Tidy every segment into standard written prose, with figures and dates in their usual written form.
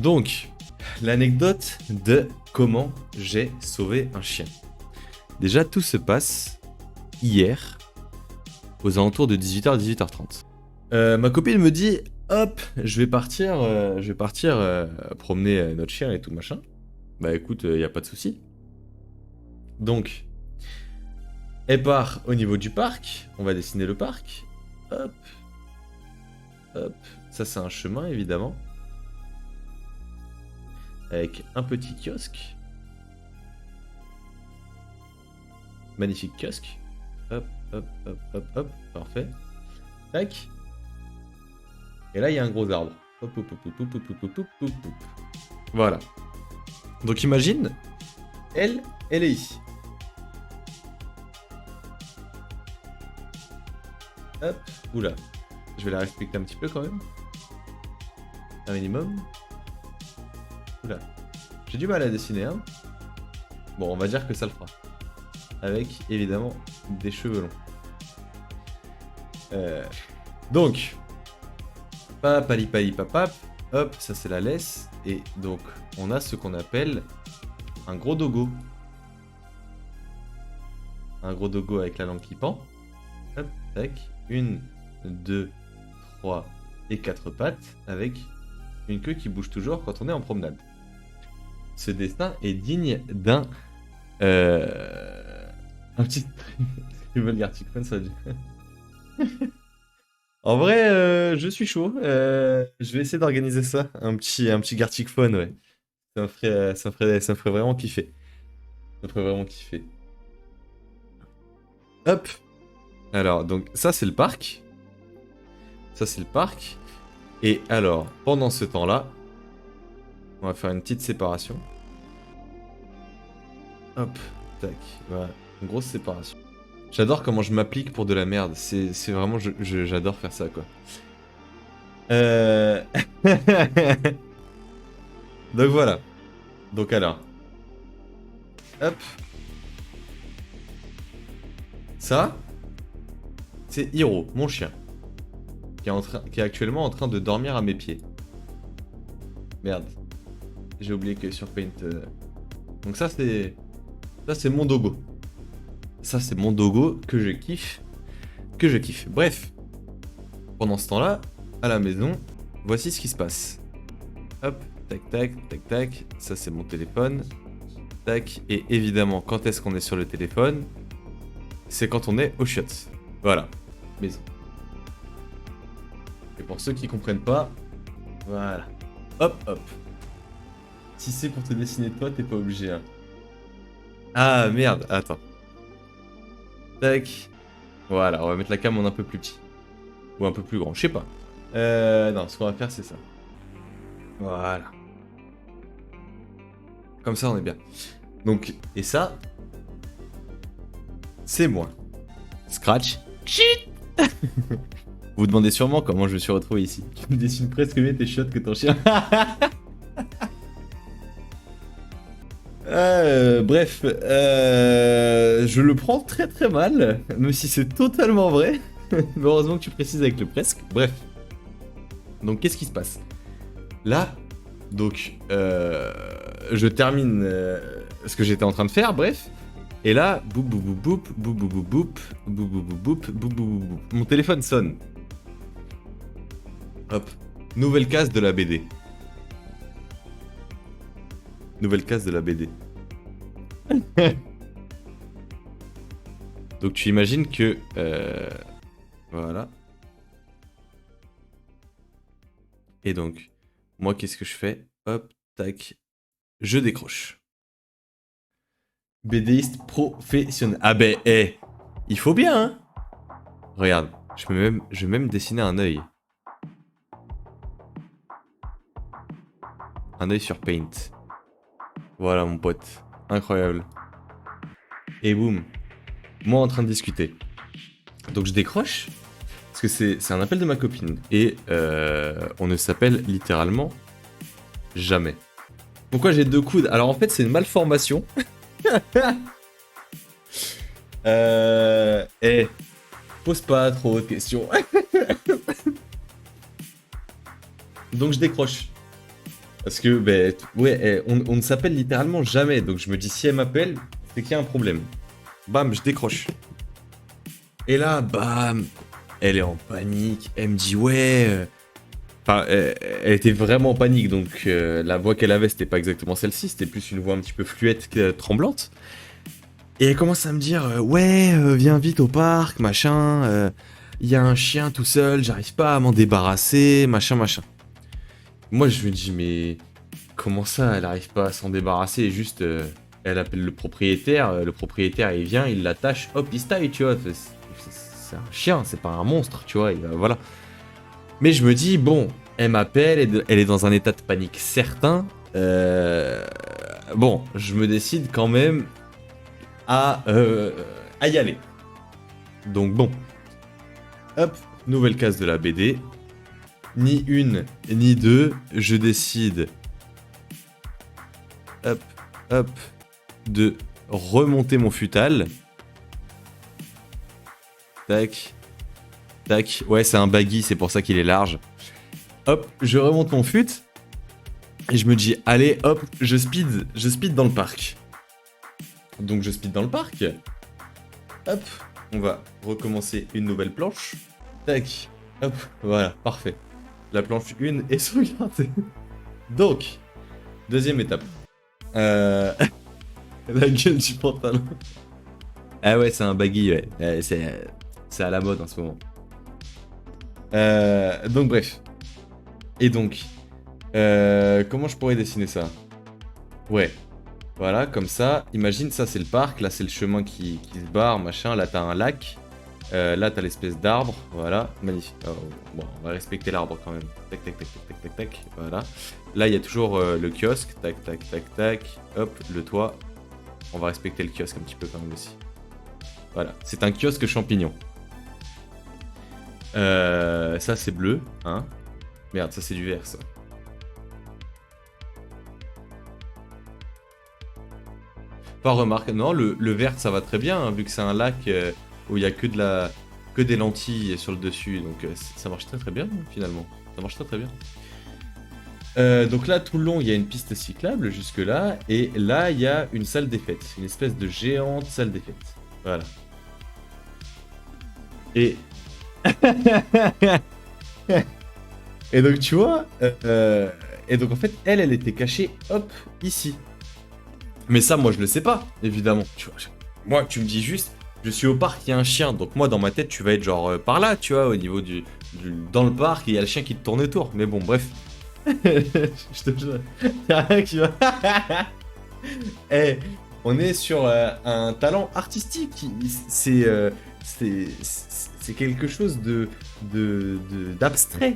Donc, l'anecdote de comment j'ai sauvé un chien. Déjà, tout se passe hier, aux alentours de 18h, 18h30. Ma copine me dit, hop, je vais partir promener notre chien et tout machin. Bah écoute, y a pas de souci. Donc, elle part au niveau du parc. On va dessiner le parc. Hop, hop. Ça c'est un chemin évidemment, avec un petit kiosque. Magnifique kiosque. Hop, hop, hop, hop, hop. Parfait. Tac. Et là, il y a un gros arbre. Hop, hop, hop, hop, hop, hop, hop, hop, hop, hop. Voilà. Donc imagine, elle est ici. Hop. Oula. Je vais la respecter un petit peu quand même. Un minimum. Oula. J'ai du mal à dessiner, hein. Bon, on va dire que ça le fera. Avec, évidemment, des cheveux longs. Donc, papali papap, hop, ça c'est la laisse. Et donc, on a ce qu'on appelle un gros dogo. Un gros dogo avec la langue qui pend. Hop, tac. 1, 2, 3 et 4 pattes avec une queue qui bouge toujours quand on est en promenade. Ce dessin est digne d'un... un petit... Gartic Fun, ça dit. En vrai, je suis chaud. Je vais essayer d'organiser ça. Un petit Gartic Fun, ouais. Ça me ferait vraiment kiffer. Ça me ferait vraiment kiffer. Hop. Alors, donc, ça, c'est le parc. Ça, c'est le parc. Et alors, pendant ce temps-là, on va faire une petite séparation. Hop. Tac. Voilà. Une grosse séparation. J'adore comment je m'applique pour de la merde. C'est vraiment... J'adore faire ça, quoi. Donc voilà. Donc alors. Hop. Ça, c'est Hiro, mon chien. Qui est actuellement en train de dormir à mes pieds. Merde. J'ai oublié que sur Paint... Donc ça, c'est... Ça, c'est mon dogo. Ça, c'est mon dogo que je kiffe. Que je kiffe. Bref. Pendant ce temps-là, à la maison, voici ce qui se passe. Hop, tac, tac, tac, tac. Ça, c'est mon téléphone. Tac. Et évidemment, quand est-ce qu'on est sur le téléphone? C'est quand on est au chiottes. Voilà. Maison. Et pour ceux qui comprennent pas, voilà. Hop, hop. Si c'est pour te dessiner toi, t'es pas obligé, hein. Ah, merde. Attends. Tac. Voilà, on va mettre la cam en un peu plus petit. Ou un peu plus grand, je sais pas. Non, ce qu'on va faire, c'est ça. Voilà. Comme ça, on est bien. Donc, et ça, c'est moi. Scratch. Chut. Vous vous demandez sûrement comment je me suis retrouvé ici. Tu me dessines presque mieux tes chiottes que ton chien. Bref, je le prends très très mal, même si c'est totalement vrai. Mais heureusement que tu précises avec le presque. Bref. Donc qu'est-ce qui se passe? Là, donc, je termine ce que j'étais en train de faire, bref. Et là, boop boop boop boop boop boop boop boop boop boop boop boop boop. Mon téléphone sonne. Hop. Nouvelle case de la BD. Nouvelle case de la BD. Donc tu imagines que... voilà. Et donc, moi qu'est-ce que je fais? Hop, tac. Je décroche. BDiste professionnel. Ah ben, il faut bien, hein. Regarde, je vais même dessiner un œil. Un œil sur Paint. Voilà mon pote. Incroyable. Et boum. Moi en train de discuter. Donc je décroche. Parce que c'est un appel de ma copine. Et on ne s'appelle littéralement jamais. Pourquoi j'ai 2 coudes? Alors en fait c'est une malformation. Pose pas trop de questions. Donc je décroche. Parce que, ben, ouais, on ne s'appelle littéralement jamais. Donc je me dis, si elle m'appelle, c'est qu'il y a un problème. Bam, je décroche. Et là, bam, elle est en panique. Elle me dit, ouais. Enfin, elle était vraiment en panique. Donc la voix qu'elle avait, c'était pas exactement celle-ci. C'était plus une voix un petit peu fluette que tremblante. Et elle commence à me dire, ouais, viens vite au parc, machin. Il y a un chien tout seul, j'arrive pas à m'en débarrasser, machin, machin. Moi, je me dis, mais comment ça, elle arrive pas à s'en débarrasser? Juste, elle appelle le propriétaire, il vient, il l'attache, hop, il se taille, tu vois. C'est un chien, c'est pas un monstre, tu vois, voilà. Mais je me dis, bon, elle m'appelle, elle est dans un état de panique certain. Bon, je me décide quand même à y aller. Donc bon, hop, nouvelle case de la BD. Ni une, ni deux, je décide, hop, hop, de remonter mon futal. Tac, tac, ouais c'est un baggy, c'est pour ça qu'il est large. Hop, je remonte mon fut, et je me dis, allez hop, je speed dans le parc. Donc je speed dans le parc. Hop, on va recommencer une nouvelle planche. Tac, hop, voilà, parfait. La planche 1 est sauvegardée. Donc, deuxième étape. La gueule du pantalon. Ah ouais, c'est un baggy, ouais. C'est à la mode en ce moment. Donc bref. Et donc, comment je pourrais dessiner ça? Ouais. Voilà, comme ça. Imagine, ça c'est le parc. Là c'est le chemin qui se barre, machin. Là t'as un lac. Là, t'as l'espèce d'arbre, voilà, magnifique. Oh, bon, on va respecter l'arbre quand même. Tac, tac, tac, tac, tac, tac, tac, voilà. Là, il y a toujours le kiosque, tac, tac, tac, tac, hop, le toit. On va respecter le kiosque un petit peu quand même aussi. Voilà, c'est un kiosque champignon. Ça, c'est bleu, hein. Merde, ça, c'est du vert, ça. Pas remarque, non, le vert, ça va très bien, hein, vu que c'est un lac... où il y a que des lentilles sur le dessus, donc ça marche très très bien finalement. Ça marche très très bien. Donc là, tout le long, il y a une piste cyclable jusque là, et là, il y a une salle des fêtes, une espèce de géante salle des fêtes. Voilà. Et et donc tu vois, et donc en fait, elle était cachée, hop, ici. Mais ça, moi, je le sais pas, évidemment. Tu vois, moi, tu me dis juste. Je suis au parc, il y a un chien, donc moi dans ma tête tu vas être genre par là, tu vois, au niveau dans le parc, il y a le chien qui te tourne autour. Mais bon, bref. Je te jure, y a rien qui va. Eh, on est sur un talent artistique. C'est quelque chose d'abstrait.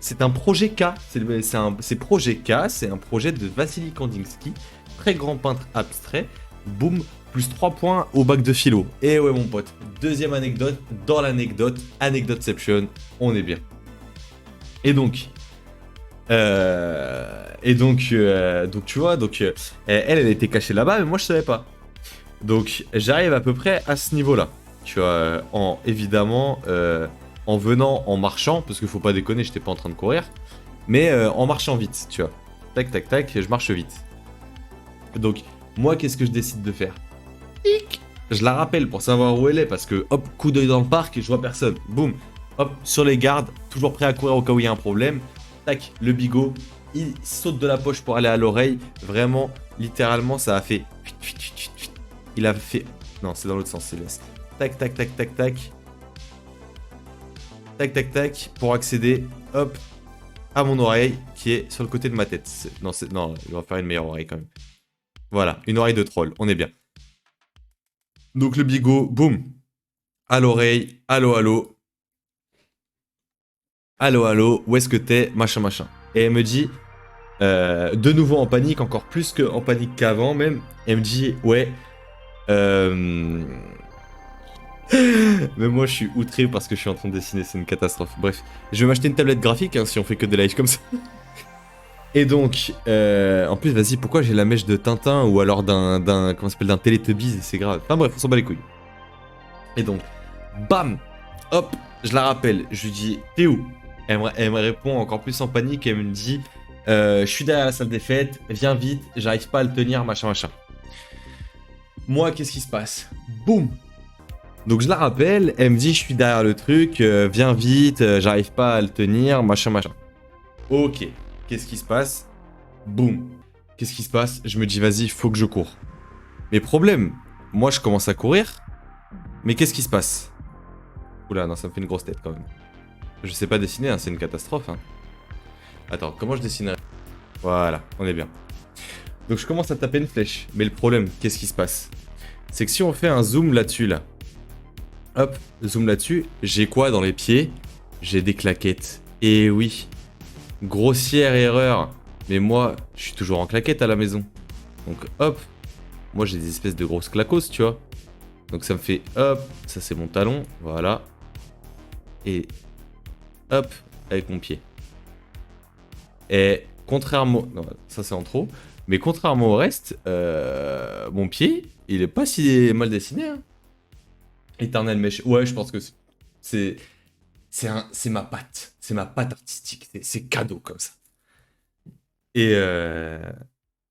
C'est un projet K. C'est projet K. C'est un projet de Vassili Kandinsky, très grand peintre abstrait. Boum. Plus 3 points au bac de philo. Et ouais mon pote, deuxième anecdote dans l'anecdote, anecdoteception, on est bien. Et donc, tu vois, elle était cachée là-bas, mais moi je savais pas. Donc j'arrive à peu près à ce niveau-là, tu vois, évidemment en venant en marchant, parce qu'il faut pas déconner, j'étais pas en train de courir, mais en marchant vite, tu vois. Tac tac tac, je marche vite. Donc moi qu'est-ce que je décide de faire? Je la rappelle pour savoir où elle est parce que hop, coup d'œil dans le parc et je vois personne. Boum, hop, sur les gardes, toujours prêt à courir au cas où il y a un problème. Tac, le bigot, il saute de la poche pour aller à l'oreille. Vraiment, littéralement, ça a fait. Il a fait. Non, c'est dans l'autre sens, c'est l'est. Tac, tac, tac, tac, tac. Tac, tac, tac, pour accéder, hop, à mon oreille qui est sur le côté de ma tête. Non, il va faire une meilleure oreille quand même. Voilà, une oreille de troll, on est bien. Donc le bigot, boum, à l'oreille, allô, allô. Allô, allô, où est-ce que t'es? Machin, machin. Et elle me dit, de nouveau en panique, encore plus qu'en panique qu'avant même, elle me dit, ouais, mais moi je suis outré parce que je suis en train de dessiner, c'est une catastrophe. Bref, je vais m'acheter une tablette graphique hein, si on fait que des lives comme ça. Et donc, en plus, vas-y, pourquoi j'ai la mèche de Tintin ou alors comment ça s'appelle, d'un Teletubbies, c'est grave. Enfin bref, on s'en bat les couilles. Et donc, bam, hop, je la rappelle, je lui dis, t'es où? Elle me répond encore plus en panique, elle me dit, Je suis derrière la salle des fêtes, viens vite, j'arrive pas à le tenir, machin machin. Moi, qu'est-ce qui se passe? Boum. Donc je la rappelle, elle me dit je suis derrière le truc, viens vite, j'arrive pas à le tenir, machin machin. Ok, qu'est-ce qui se passe? Boum. Qu'est-ce qui se passe? Je me dis vas-y, faut que je cours. Mais problème, moi je commence à courir, mais qu'est-ce qui se passe? Oula, non, ça me fait une grosse tête quand même. Je sais pas dessiner, hein, c'est une catastrophe. Hein. Attends, comment je dessinerais? Voilà, on est bien. Donc je commence à taper une flèche. Mais le problème, qu'est-ce qui se passe? C'est que si on fait un zoom là-dessus, là. Hop, zoom là-dessus. J'ai quoi dans les pieds? J'ai des claquettes. Et oui. Grossière erreur. Mais moi, je suis toujours en claquettes à la maison. Donc hop. Moi j'ai des espèces de grosses clacos, tu vois. Donc ça me fait hop. Ça c'est mon talon. Voilà. Et hop. Avec mon pied. Et contrairement... Non, ça c'est en trop. Mais contrairement au reste, mon pied, il est pas si mal dessiné. Hein. Éternel mèche. Ouais, je pense que c'est ma patte. C'est ma patte artistique. C'est cadeau comme ça. Et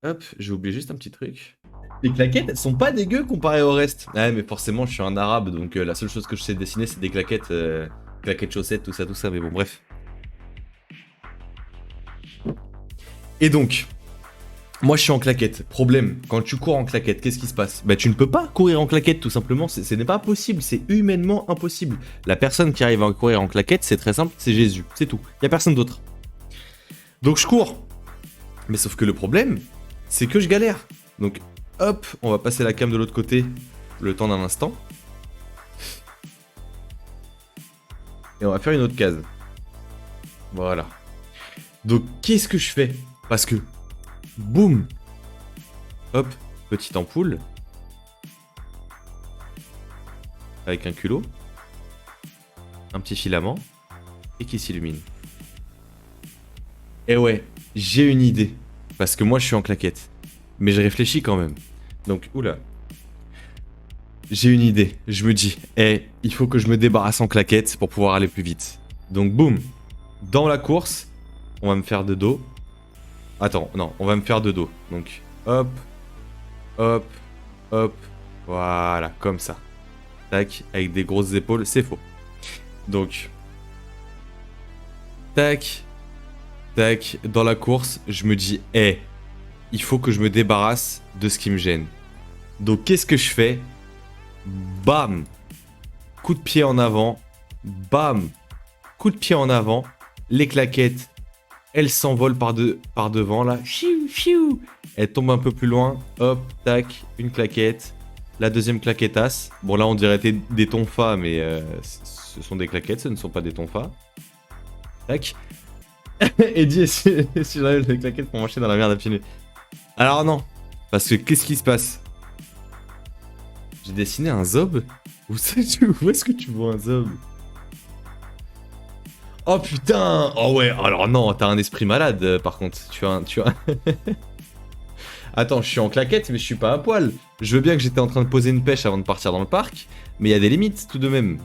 hop, j'ai oublié juste un petit truc. Les claquettes, elles sont pas dégueu comparées au reste. Ouais, mais forcément, je suis un arabe, donc la seule chose que je sais dessiner, c'est des claquettes, claquettes chaussettes, tout ça. Mais bon, bref. Et donc, moi je suis en claquette. Problème, quand tu cours en claquette, qu'est-ce qui se passe? Bah tu ne peux pas courir en claquette tout simplement, ce n'est pas possible, c'est humainement impossible. La personne qui arrive à courir en claquette, c'est très simple, c'est Jésus, c'est tout. Il y a personne d'autre. Donc je cours. Mais sauf que le problème, c'est que je galère. Donc hop, on va passer la cam de l'autre côté le temps d'un instant. Et on va faire une autre case. Voilà. Donc qu'est-ce que je fais? Parce que boum. Hop, petite ampoule. Avec un culot. Un petit filament. Et qui s'illumine. Et ouais, j'ai une idée. Parce que moi, je suis en claquette. Mais je réfléchis quand même. Donc, oula. J'ai une idée. Je me dis, il faut que je me débarrasse en claquette pour pouvoir aller plus vite. Donc, boum. Dans la course, on va me faire de dos. Attends, non, on va me faire de dos. Donc, hop, hop, hop. Voilà, comme ça. Tac, avec des grosses épaules, c'est faux. Donc, tac, tac, dans la course, je me dis, il faut que je me débarrasse de ce qui me gêne. Donc, qu'est-ce que je fais? Bam! Coup de pied en avant. Bam! Coup de pied en avant. Les claquettes. Elle s'envole par devant, là. Chiou, chiou. Elle tombe un peu plus loin. Hop, tac, une claquette. La deuxième claquettasse. Bon, là, on dirait des tonfas, mais ce sont des claquettes, ce ne sont pas des tonfas. Tac. Et dis si j'enlève les claquettes pour marcher dans la merde à pieds nus. Alors, non. Parce que qu'est-ce qui se passe? J'ai dessiné un zob. Où est-ce que tu vois un zob? Oh putain! Oh ouais, alors non, t'as un esprit malade par contre. Tu as... Attends, je suis en claquette, mais je suis pas à poil. Je veux bien que j'étais en train de poser une pêche avant de partir dans le parc, mais il y a des limites tout de même.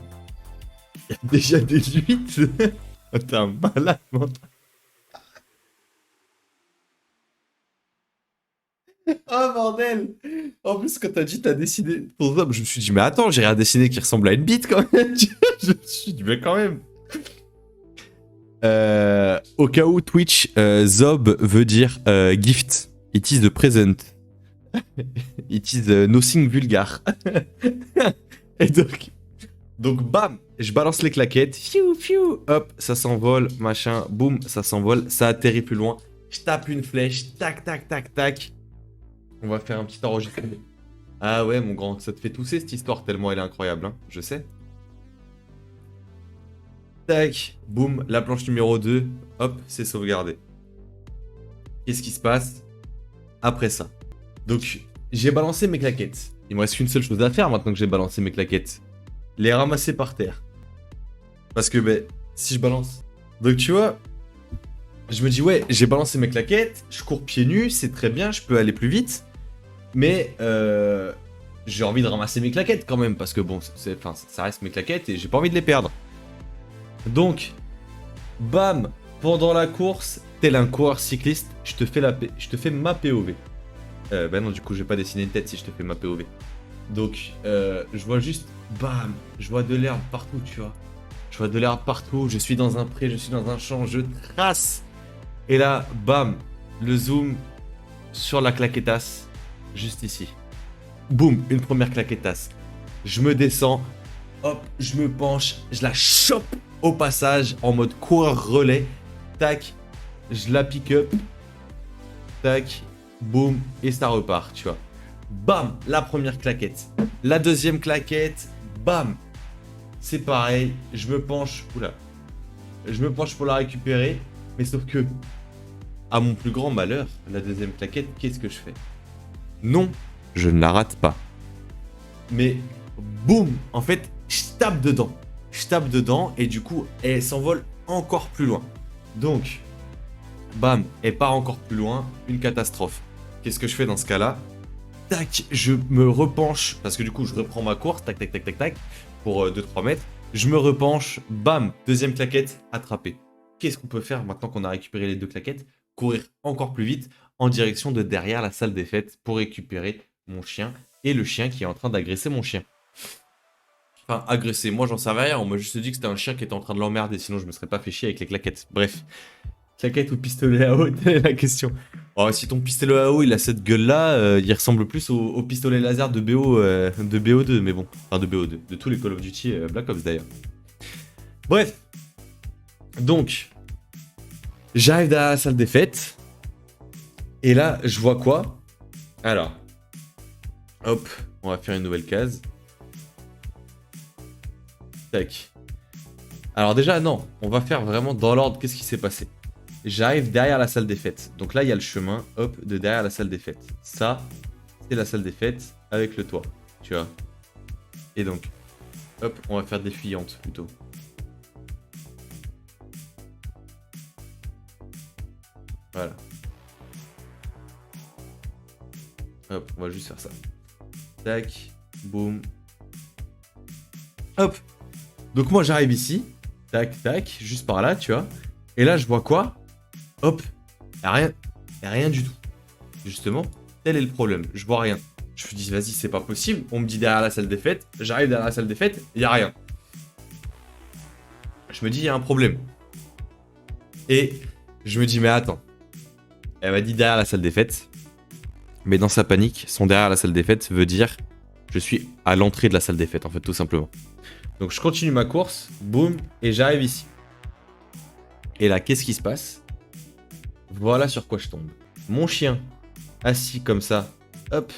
Il y a déjà des limites. T'es un malade, mental. Oh bordel! En plus, quand t'as dit t'as dessiné ton zob, je me suis dit, mais attends, j'ai rien dessiné qui ressemble à une bite quand même. Je me suis dit, mais quand même. Au cas où Twitch, Zob veut dire gift. It is the present. It is nothing vulgar. Et donc bam, je balance les claquettes. Fiou, fiou, hop, ça s'envole, machin, boum, ça s'envole, ça atterrit plus loin. Je tape une flèche, tac, tac, tac, tac. On va faire un petit enregistrement. Ah ouais, mon grand, ça te fait tousser cette histoire tellement elle est incroyable, hein, je sais. Tac, boum, la planche numéro 2, hop, c'est sauvegardé. Qu'est-ce qui se passe après ça? Donc, j'ai balancé mes claquettes. Il me reste qu'une seule chose à faire maintenant que j'ai balancé mes claquettes. Les ramasser par terre. Parce que, ben, si je balance... Donc, tu vois, je me dis, ouais, j'ai balancé mes claquettes, je cours pieds nus, c'est très bien, je peux aller plus vite. Mais, j'ai envie de ramasser mes claquettes quand même, parce que, bon, ça reste mes claquettes et j'ai pas envie de les perdre. Donc, bam, pendant la course, tel un coureur cycliste, je te fais ma POV. Bah non, du coup, je vais pas dessiner une tête si je te fais ma POV. Donc, je vois juste, bam, je vois de l'herbe partout, tu vois. Je vois de l'herbe partout, je suis dans un pré, je suis dans un champ, je trace. Et là, bam, le zoom sur la claquetasse, juste ici. Boum, une première claquetasse. Je me descends, hop, je me penche, je la chope au passage en mode coureur relais. Tac, je la pick up. Tac, boum, et ça repart, tu vois. Bam, la première claquette. La deuxième claquette, bam. C'est pareil, je me penche, oula. Je me penche pour la récupérer, mais sauf que, à mon plus grand malheur, la deuxième claquette, qu'est-ce que je fais? Non, je ne la rate pas. Mais, boum, en fait, je tape dedans. Je tape dedans, et du coup, elle s'envole encore plus loin. Donc, bam, elle part encore plus loin, une catastrophe. Qu'est-ce que je fais dans ce cas-là? Tac, je me repenche, parce que du coup, je reprends ma course, tac, tac, tac, tac, tac, pour 2-3 mètres. Je me repenche, bam, deuxième claquette, attrapé. Qu'est-ce qu'on peut faire maintenant qu'on a récupéré les deux claquettes? Courir encore plus vite en direction de derrière la salle des fêtes pour récupérer mon chien et le chien qui est en train d'agresser mon chien. Enfin, agresser, moi j'en savais rien, on m'a juste dit que c'était un chien qui était en train de l'emmerder, sinon je me serais pas fait chier avec les claquettes. Bref, claquette ou pistolet à eau, telle est la question. Oh, si ton pistolet à eau il a cette gueule-là, il ressemble plus au pistolet laser de BO2, mais bon, enfin de BO2, de tous les Call of Duty Black Ops d'ailleurs. Bref, donc, j'arrive derrière la salle des fêtes, et là, je vois quoi? Alors, hop, on va faire une nouvelle case. Tac. Alors déjà, non, on va faire vraiment dans l'ordre, qu'est-ce qui s'est passé? J'arrive derrière la salle des fêtes. Donc là, il y a le chemin, hop, de derrière la salle des fêtes. Ça, c'est la salle des fêtes avec le toit, tu vois. Et donc, hop, on va faire des fuyantes plutôt. Voilà. Hop, on va juste faire ça. Tac, boum. Hop. Donc moi, j'arrive ici. Tac, tac, juste par là, tu vois. Et là, je vois quoi? Hop, rien du tout. Justement, tel est le problème. Je vois rien. Je me dis, vas-y, c'est pas possible. On me dit derrière la salle des fêtes. J'arrive derrière la salle des fêtes, il y a rien. Je me dis, il y a un problème. Et je me dis, mais attends. Elle m'a dit derrière la salle des fêtes. Mais dans sa panique, son derrière la salle des fêtes veut dire, je suis à l'entrée de la salle des fêtes, en fait, tout simplement. Donc je continue ma course, boum, et j'arrive ici. Et là, qu'est-ce qui se passe? Voilà sur quoi je tombe. Mon chien, assis comme ça, hop.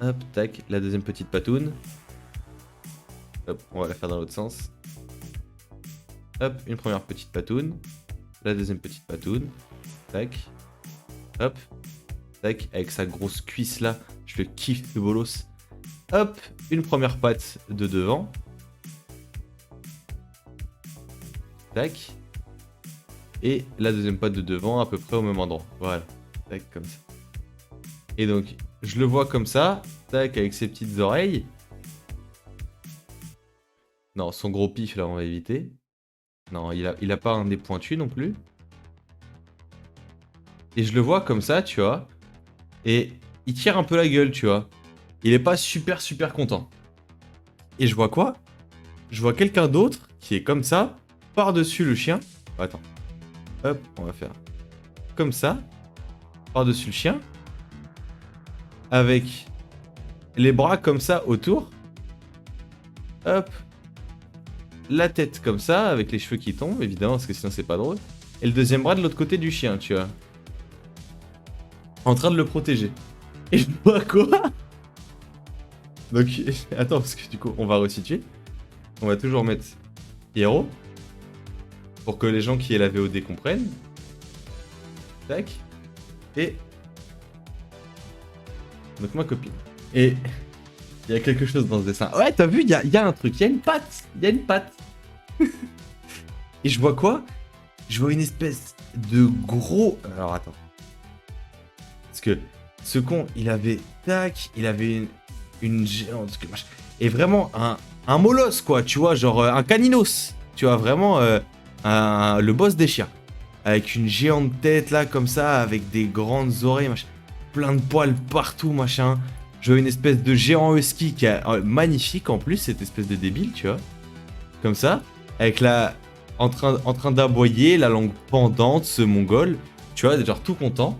Hop, tac, la deuxième petite patoune. Hop, on va la faire dans l'autre sens. Hop, une première petite patoune. La deuxième petite patoune. Tac. Hop. Tac, avec sa grosse cuisse là. Je le kiffe, ce bolos. Hop, une première patte de devant. Tac. Et la deuxième patte de devant à peu près au même endroit. Voilà. Tac, comme ça. Et donc, je le vois comme ça. Tac, avec ses petites oreilles. Non, son gros pif là, on va éviter. Non, il a pas un nez pointu non plus. Et je le vois comme ça, tu vois. Et il tire un peu la gueule, tu vois. Il est pas super content. Et je vois quoi? Je vois quelqu'un d'autre qui est comme ça, par-dessus le chien. Attends. Hop, on va faire comme ça, par-dessus le chien. Avec les bras comme ça autour. Hop. La tête comme ça, avec les cheveux qui tombent, évidemment, parce que sinon c'est pas drôle. Et le deuxième bras de l'autre côté du chien, tu vois. En train de le protéger. Et je vois quoi? Donc, attends, parce que du coup, on va resituer. On va toujours mettre héros. Pour que les gens qui aient la VOD comprennent. Tac. Et... donc ma copine. Et... il y a quelque chose dans ce dessin. Ouais, t'as vu, il y a un truc. Il y a une patte. Il y a une patte. Et je vois quoi? Je vois une espèce de gros... alors, attends. Parce que ce con, il avait... tac. Il avait une géante... et vraiment un molosse, quoi. Tu vois, genre un caninos. Tu vois, vraiment le boss des chiens. avec une géante tête là comme ça, avec des grandes oreilles, machin, plein de poils partout, machin. Je vois une espèce de géant husky qui est magnifique en plus, cette espèce de débile, tu vois. Comme ça, avec la... en train d'aboyer, la langue pendante, ce mongol, tu vois, genre tout content.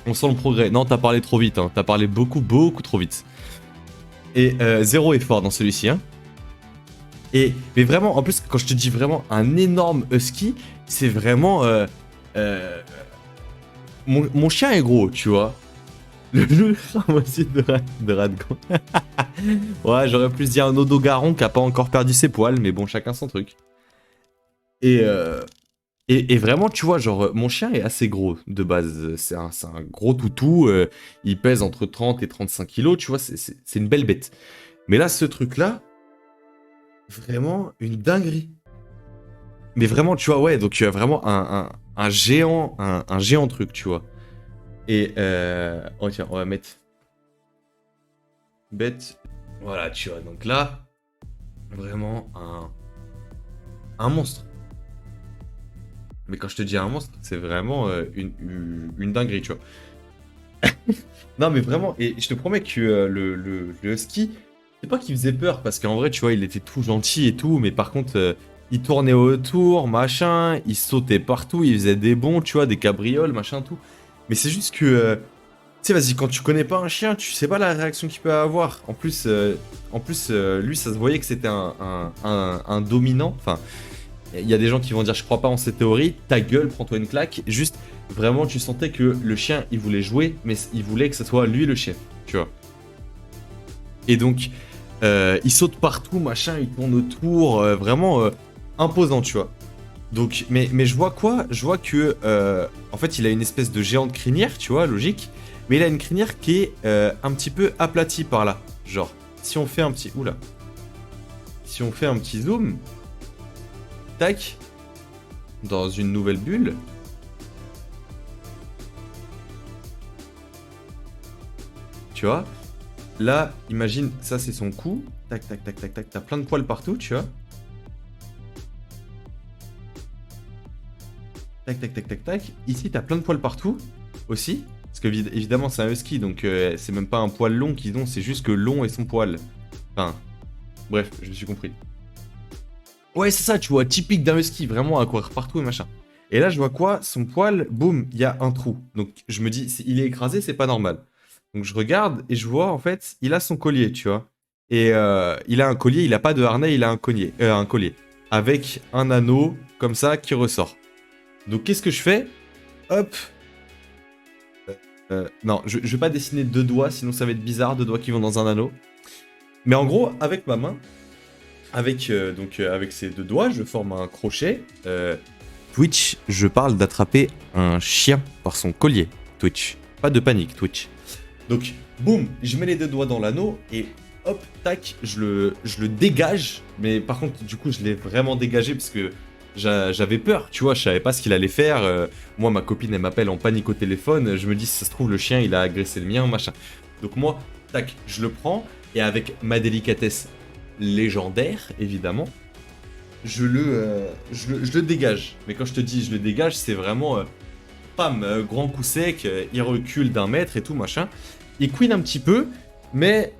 On sent le progrès. Non, t'as parlé trop vite, hein. T'as parlé beaucoup trop vite. Et zéro effort dans celui-ci, hein. Mais vraiment, en plus, quand je te dis vraiment un énorme husky, c'est vraiment... mon chien est gros, tu vois. Le ramassis de Radgon. Ouais, j'aurais plus dit un odogaron qui a pas encore perdu ses poils, mais bon, chacun son truc. Et vraiment, tu vois, genre, mon chien est assez gros de base. C'est un gros toutou. Il pèse entre 30 et 35 kilos, tu vois, c'est une belle bête. Mais là, ce truc-là, vraiment une dinguerie. Mais vraiment, tu vois, ouais, donc tu as vraiment un géant, un géant truc, tu vois. Et oh tiens, on va mettre bête. Voilà, tu vois, donc là, vraiment un monstre. Mais quand je te dis un monstre, c'est vraiment une dinguerie, tu vois. Non, mais vraiment, et je te promets que le husky, c'est pas qu'il faisait peur, parce qu'en vrai, tu vois, il était tout gentil et tout, mais par contre, il tournait autour, machin, il sautait partout, il faisait des bonds, tu vois, des cabrioles, machin, tout. Mais c'est juste que, tu sais, vas-y, quand tu connais pas un chien, tu sais pas la réaction qu'il peut avoir. En plus, lui, ça se voyait que c'était un dominant, enfin... Il y a des gens qui vont dire je crois pas en ces théories, ta gueule, prends-toi une claque. Juste, vraiment, tu sentais que le chien, il voulait jouer, mais il voulait que ce soit lui le chef, tu vois. Et donc, il saute partout, machin, il tourne autour, vraiment imposant, tu vois. Donc, mais je vois quoi? Je vois que, en fait, il a une espèce de géante crinière, tu vois, logique. Mais il a une crinière qui est un petit peu aplatie par là. Genre, si on fait un petit... Oula. Si on fait un petit zoom... Tac, dans une nouvelle bulle. Tu vois, là, imagine, ça c'est son cou. Tac, tac, tac, tac, tac, t'as plein de poils partout, tu vois. Tac, tac, tac, tac, tac. Ici, t'as plein de poils partout, aussi. Parce que, évidemment, c'est un husky, donc c'est même pas un poil long qu'ils ont, c'est juste que long est son poil. Enfin, bref, je me suis compris. Ouais, c'est ça, tu vois, typique d'un husky, vraiment à courir partout et machin. Et là, je vois quoi? Son poil, boum, il y a un trou. Donc, je me dis, il est écrasé, c'est pas normal. Donc, je regarde et je vois, en fait, il a son collier, tu vois. Et il a un collier, il a pas de harnais, il a un collier. Avec un anneau, comme ça, qui ressort. Donc, qu'est-ce que je fais? Hop. Non, je vais pas dessiner deux doigts, sinon ça va être bizarre, deux doigts qui vont dans un anneau. Mais en gros, avec ma main, avec ces deux doigts, je forme un crochet. Twitch, je parle d'attraper un chien par son collier. Twitch. Pas de panique, Twitch. Donc, boum, je mets les deux doigts dans l'anneau et hop, tac, je le dégage. Mais par contre, du coup, je l'ai vraiment dégagé parce que j'avais peur, tu vois, je savais pas ce qu'il allait faire. Moi, ma copine, elle m'appelle en panique au téléphone. Je me dis, si ça se trouve, le chien, il a agressé le mien, machin. Donc moi, tac, je le prends et avec ma délicatesse légendaire, évidemment, je le dégage. Mais quand je te dis je le dégage, c'est vraiment pam, grand coup sec, il recule d'1 mètre et tout, machin. Il queen un petit peu, mais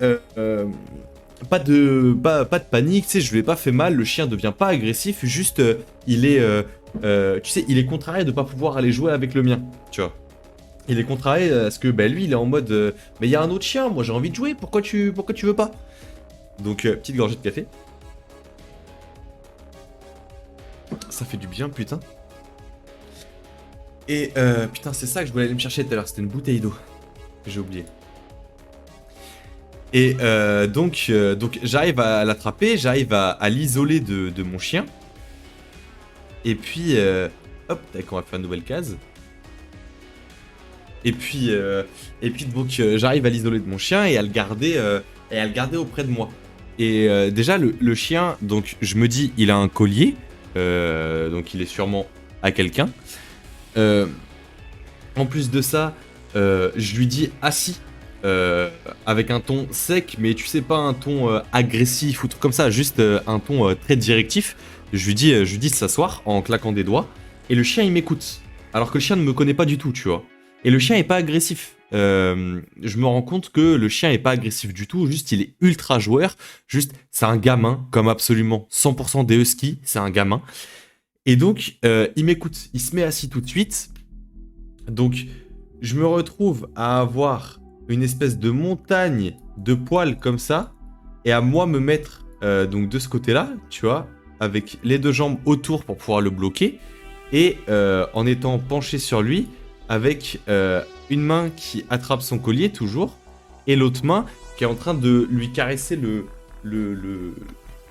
pas de panique, tu sais, je lui ai pas fait mal, le chien devient pas agressif, juste il est, tu sais, il est contrarié de pas pouvoir aller jouer avec le mien, tu vois. Il est contrarié parce que bah, lui, il est en mode, mais il y a un autre chien, moi j'ai envie de jouer, pourquoi tu veux pas? Donc, petite gorgée de café. Ça fait du bien, putain. Et putain, c'est ça que je voulais aller me chercher tout à l'heure. C'était une bouteille d'eau que j'ai oublié. Et donc j'arrive à l'attraper, j'arrive à l'isoler de mon chien. Et puis, hop, on va faire une nouvelle case. Et puis donc j'arrive à l'isoler de mon chien et à le garder auprès de moi. Et déjà le chien, donc je me dis, il a un collier, donc il est sûrement à quelqu'un. En plus de ça, je lui dis assis, avec un ton sec, mais tu sais pas un ton agressif ou truc comme ça, juste un ton très directif. Je lui dis de s'asseoir en claquant des doigts. et le chien il m'écoute. Alors que le chien ne me connaît pas du tout, tu vois. Et le chien est pas agressif. Je me rends compte que le chien est pas agressif du tout, juste il est ultra joueur. Juste, c'est un gamin, comme absolument 100% des huskies, c'est un gamin. Et donc, il m'écoute, il se met assis tout de suite. Donc, je me retrouve à avoir une espèce de montagne de poils comme ça, et à moi me mettre donc de ce côté-là, tu vois, avec les deux jambes autour pour pouvoir le bloquer, et en étant penché sur lui, avec une main qui attrape son collier toujours, et l'autre main qui est en train de lui caresser le, le,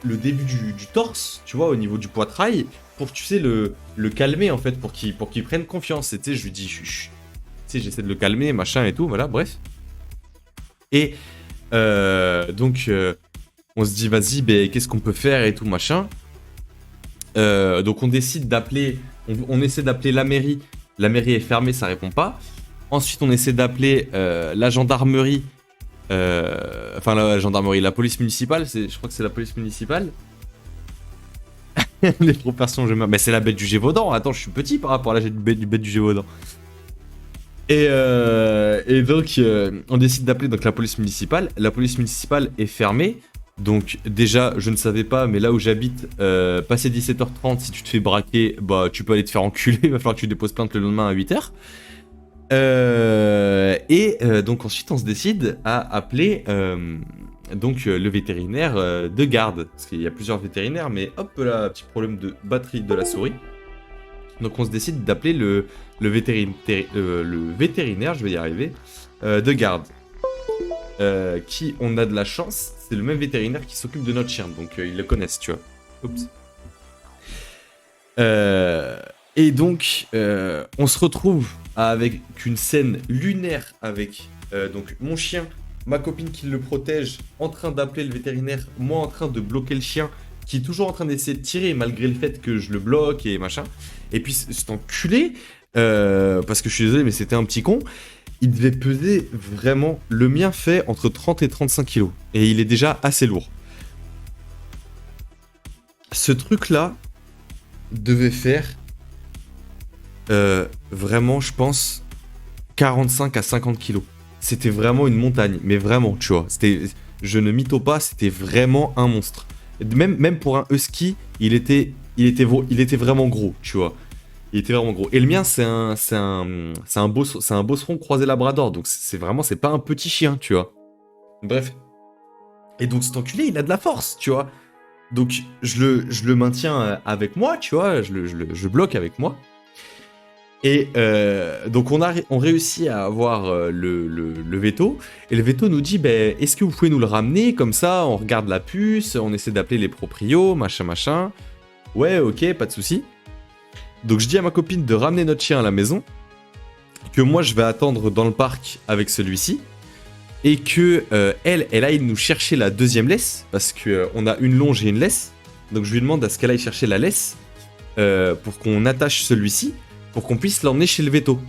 le début du torse, tu vois, au niveau du poitrail, pour, tu sais, le calmer, en fait, pour qu'il prenne confiance. Et tu sais, je lui dis, chut, tu sais, j'essaie de le calmer, machin et tout, voilà, bref. Et donc, on se dit, vas-y, ben, qu'est-ce qu'on peut faire et tout, machin. Donc, on décide d'appeler, on essaie d'appeler la mairie. La mairie est fermée, ça répond pas. Ensuite, on essaie d'appeler la gendarmerie. Enfin, la gendarmerie, la police municipale. Je crois que c'est la police municipale. Les trop personnes, mais c'est la bête du Gévaudan. Attends, je suis petit par rapport à la bête du Gévaudan. Et donc, on décide d'appeler donc la police municipale. La police municipale est fermée. Donc, déjà, je ne savais pas, mais là où j'habite, passé 17h30, si tu te fais braquer, bah, tu peux aller te faire enculer. Il va falloir que tu déposes plainte le lendemain à 8h. Donc, ensuite, on se décide à appeler donc le vétérinaire de garde. Parce qu'il y a plusieurs vétérinaires, mais hop là, petit problème de batterie de la souris. Donc on se décide d'appeler le vétérinaire, je vais y arriver, de garde. Qui, on a de la chance, c'est le même vétérinaire qui s'occupe de notre chien, donc ils le connaissent, tu vois. Oups. Et donc, on se retrouve avec une scène lunaire avec donc mon chien, ma copine qui le protège, en train d'appeler le vétérinaire, moi en train de bloquer le chien, qui est toujours en train d'essayer de tirer malgré le fait que je le bloque et machin. Et puis cet enculé, parce que je suis désolé mais c'était un petit con, il devait peser vraiment, le mien fait entre 30 et 35 kilos. Et il est déjà assez lourd. Ce truc là devait faire vraiment je pense 45 à 50 kilos. C'était vraiment une montagne, mais vraiment tu vois. Je ne mytho pas, c'était vraiment un monstre. Même pour un husky, il était vraiment gros, tu vois. Il était vraiment gros. Et le mien, c'est un bosseron croisé labrador. Donc c'est pas un petit chien, tu vois. Bref. Et donc cet enculé, il a de la force, tu vois. Donc je le maintiens avec moi, tu vois. Je le bloque avec moi. Et donc on réussit à avoir le veto. Et le veto nous dit, ben, est-ce que vous pouvez nous le ramener? Comme ça, on regarde la puce, on essaie d'appeler les proprios, machin, machin. Ouais, ok, pas de souci. Donc je dis à ma copine de ramener notre chien à la maison. Que moi, je vais attendre dans le parc avec celui-ci. Et que elle aille nous chercher la deuxième laisse. Parce qu'on a une longe et une laisse. Donc je lui demande à ce qu'elle aille chercher la laisse. Pour qu'on attache celui-ci. Pour qu'on puisse l'emmener chez le veto.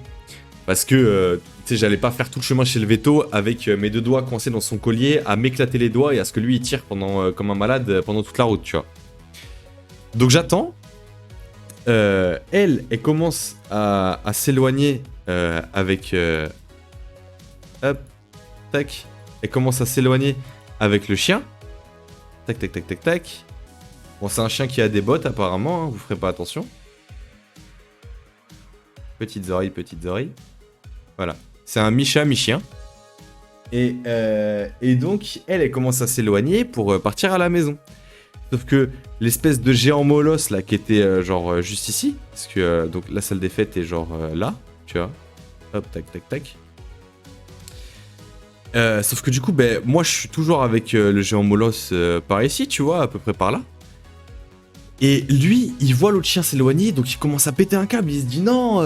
Parce que, tu sais, j'allais pas faire tout le chemin chez le veto avec mes deux doigts coincés dans son collier, à m'éclater les doigts et à ce que lui il tire comme un malade pendant toute la route, tu vois. Donc j'attends. Elle commence à s'éloigner avec... hop, tac. Elle commence à s'éloigner avec le chien. Tac, tac, tac, tac, tac. Bon, c'est un chien qui a des bottes apparemment, hein, vous ferez pas attention. Petites oreilles, petites oreilles. Voilà. C'est un mi-chat, mi-chien. Et donc, elle commence à s'éloigner pour partir à la maison. Sauf que l'espèce de géant molosse, là, qui était genre juste ici, parce que donc la salle des fêtes est genre là, tu vois. Hop, tac, tac, tac. Sauf que du coup, ben, moi, je suis toujours avec le géant molosse par ici, tu vois, à peu près par là. Et lui, il voit l'autre chien s'éloigner, donc il commence à péter un câble. Il se dit non,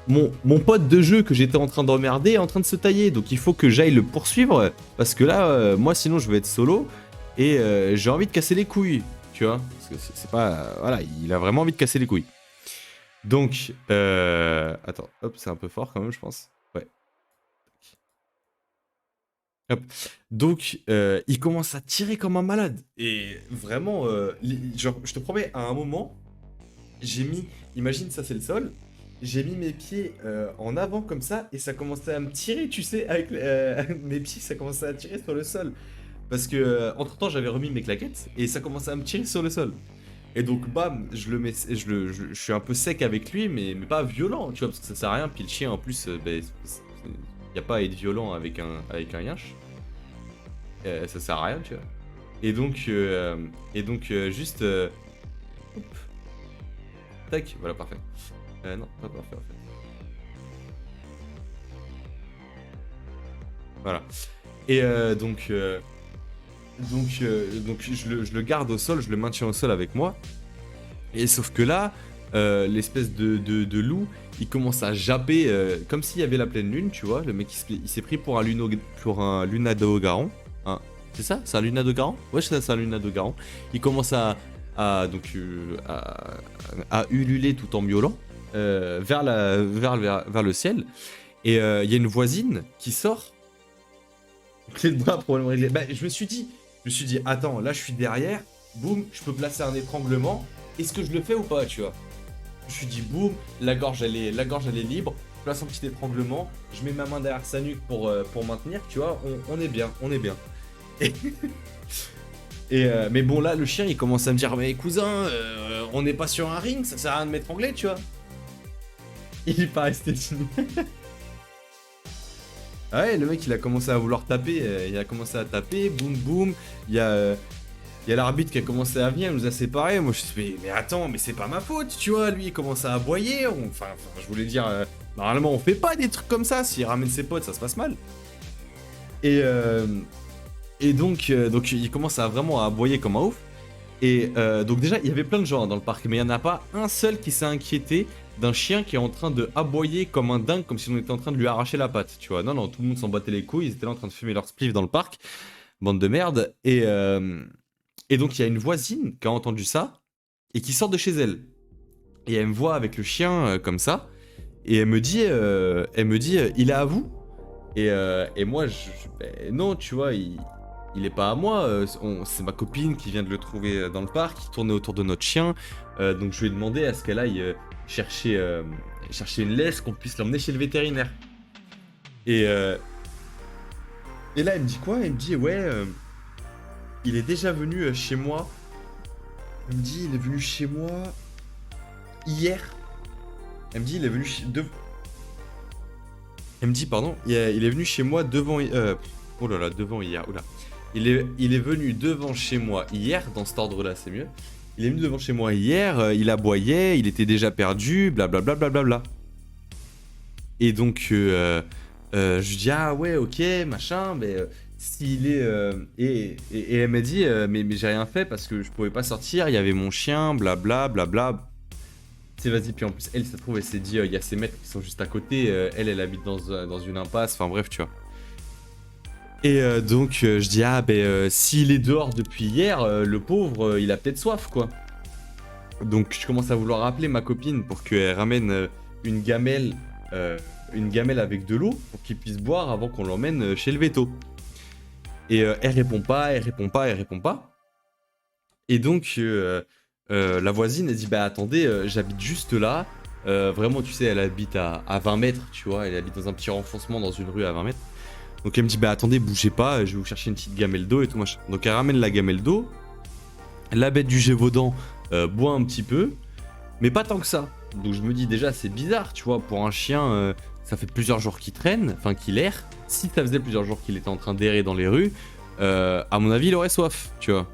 mon pote de jeu que j'étais en train d'emmerder est en train de se tailler, donc il faut que j'aille le poursuivre, parce que là, moi sinon je vais être solo, et j'ai envie de casser les couilles, tu vois. Parce que c'est pas... voilà, il a vraiment envie de casser les couilles. Donc, attends, hop, c'est un peu fort quand même, je pense. Ouais. Hop. Donc, il commence à tirer comme un malade. Et vraiment, genre, je te promets, à un moment, j'ai mis, imagine ça c'est le sol, j'ai mis mes pieds en avant comme ça et ça commençait à me tirer, tu sais, avec mes pieds ça commençait à tirer sur le sol. Parce que entre temps j'avais remis mes claquettes et ça commençait à me tirer sur le sol. Et donc bam, je le mets, je suis un peu sec avec lui, mais pas violent, tu vois, parce que ça sert à rien. Puis le chien en plus, y a pas à être violent avec un yinche. Ça sert à rien, tu vois. Et donc juste, hop, tac, voilà parfait. Non, pas parfait en fait. Voilà. Et donc je le garde au sol, je le maintiens au sol avec moi. Et sauf que là, l'espèce de loup, il commence à japper comme s'il y avait la pleine lune, tu vois. Le mec, il s'est pris pour un lunado-garant. C'est ça? C'est un lunado-garant? Ouais, c'est un lunado-garant. Il commence donc, à ululer tout en miaulant vers le ciel. Et il y a une voisine qui sort. Clé de bras, problème réglé. Bah, je me suis dit, attends, là je suis derrière, boum, je peux placer un étranglement. Est-ce que je le fais ou pas, tu vois? Je me suis dit, boum, la gorge elle est libre, je place un petit étranglement, je mets ma main derrière sa nuque pour maintenir, tu vois, on est bien, on est bien. Et, mais bon, là, le chien il commence à me dire, mais cousin, on n'est pas sur un ring, ça sert à rien de m'étrangler, tu vois. Il est pas resté timide. Ah ouais, le mec il a commencé à vouloir taper, il a commencé à taper, boum boum, il y a l'arbitre qui a commencé à venir, il nous a séparés, moi je suis mais attends, mais c'est pas ma faute, tu vois, lui il commence à aboyer, enfin je voulais dire, normalement on fait pas des trucs comme ça, s'il ramène ses potes ça se passe mal. Et, donc il commence à vraiment à aboyer comme un ouf. Et donc déjà, il y avait plein de gens dans le parc, mais il n'y en a pas un seul qui s'est inquiété d'un chien qui est en train de aboyer comme un dingue, comme si on était en train de lui arracher la patte, tu vois. Non, non, tout le monde s'en battait les couilles, ils étaient là en train de fumer leur spliff dans le parc, bande de merde. Et donc il y a une voisine qui a entendu ça, et qui sort de chez elle. Et elle me voit avec le chien comme ça, et elle me dit, il est à vous? Et moi, ben, non, tu vois, il est pas à moi. C'est ma copine qui vient de le trouver dans le parc, qui tournait autour de notre chien. Donc je lui ai demandé à ce qu'elle aille chercher une laisse, qu'on puisse l'emmener chez le vétérinaire. Et, et là, elle me dit quoi? Elle me dit, ouais, il est déjà venu chez moi. Elle me dit, il est venu chez moi hier. Elle me dit, il est venu Elle me dit, pardon, il est venu chez moi devant... oh là là, devant hier, oula. Il est venu devant chez moi hier, dans cet ordre-là, c'est mieux. Il est venu devant chez moi hier, il aboyait, il était déjà perdu, blablabla. Bla. Et donc, je dis, ah ouais, ok, machin, mais s'il est... et elle m'a dit, mais j'ai rien fait parce que je pouvais pas sortir, il y avait mon chien, blablabla. Tu sais, vas-y, puis en plus, elle, ça se trouve, elle s'est dit, il y a ses maîtres qui sont juste à côté, elle habite dans une impasse, enfin bref, tu vois. Et donc, je dis, ah, ben, s'il est dehors depuis hier, le pauvre, il a peut-être soif, quoi. Donc, je commence à vouloir appeler ma copine pour qu'elle ramène une gamelle avec de l'eau pour qu'il puisse boire avant qu'on l'emmène chez le veto. Et elle répond pas. Et donc, la voisine, elle dit, bah attendez, j'habite juste là. Vraiment, tu sais, elle habite à 20 mètres, tu vois. Elle habite dans un petit renfoncement dans une rue à 20 mètres. Donc elle me dit, bah attendez, bougez pas, je vais vous chercher une petite gamelle d'eau et tout machin. Donc elle ramène la gamelle d'eau. La bête du Gévaudan boit un petit peu, mais pas tant que ça. Donc je me dis déjà, c'est bizarre, tu vois, pour un chien, ça fait plusieurs jours qu'il traîne, enfin qu'il erre. Si ça faisait plusieurs jours qu'il était en train d'errer dans les rues, à mon avis, il aurait soif, tu vois.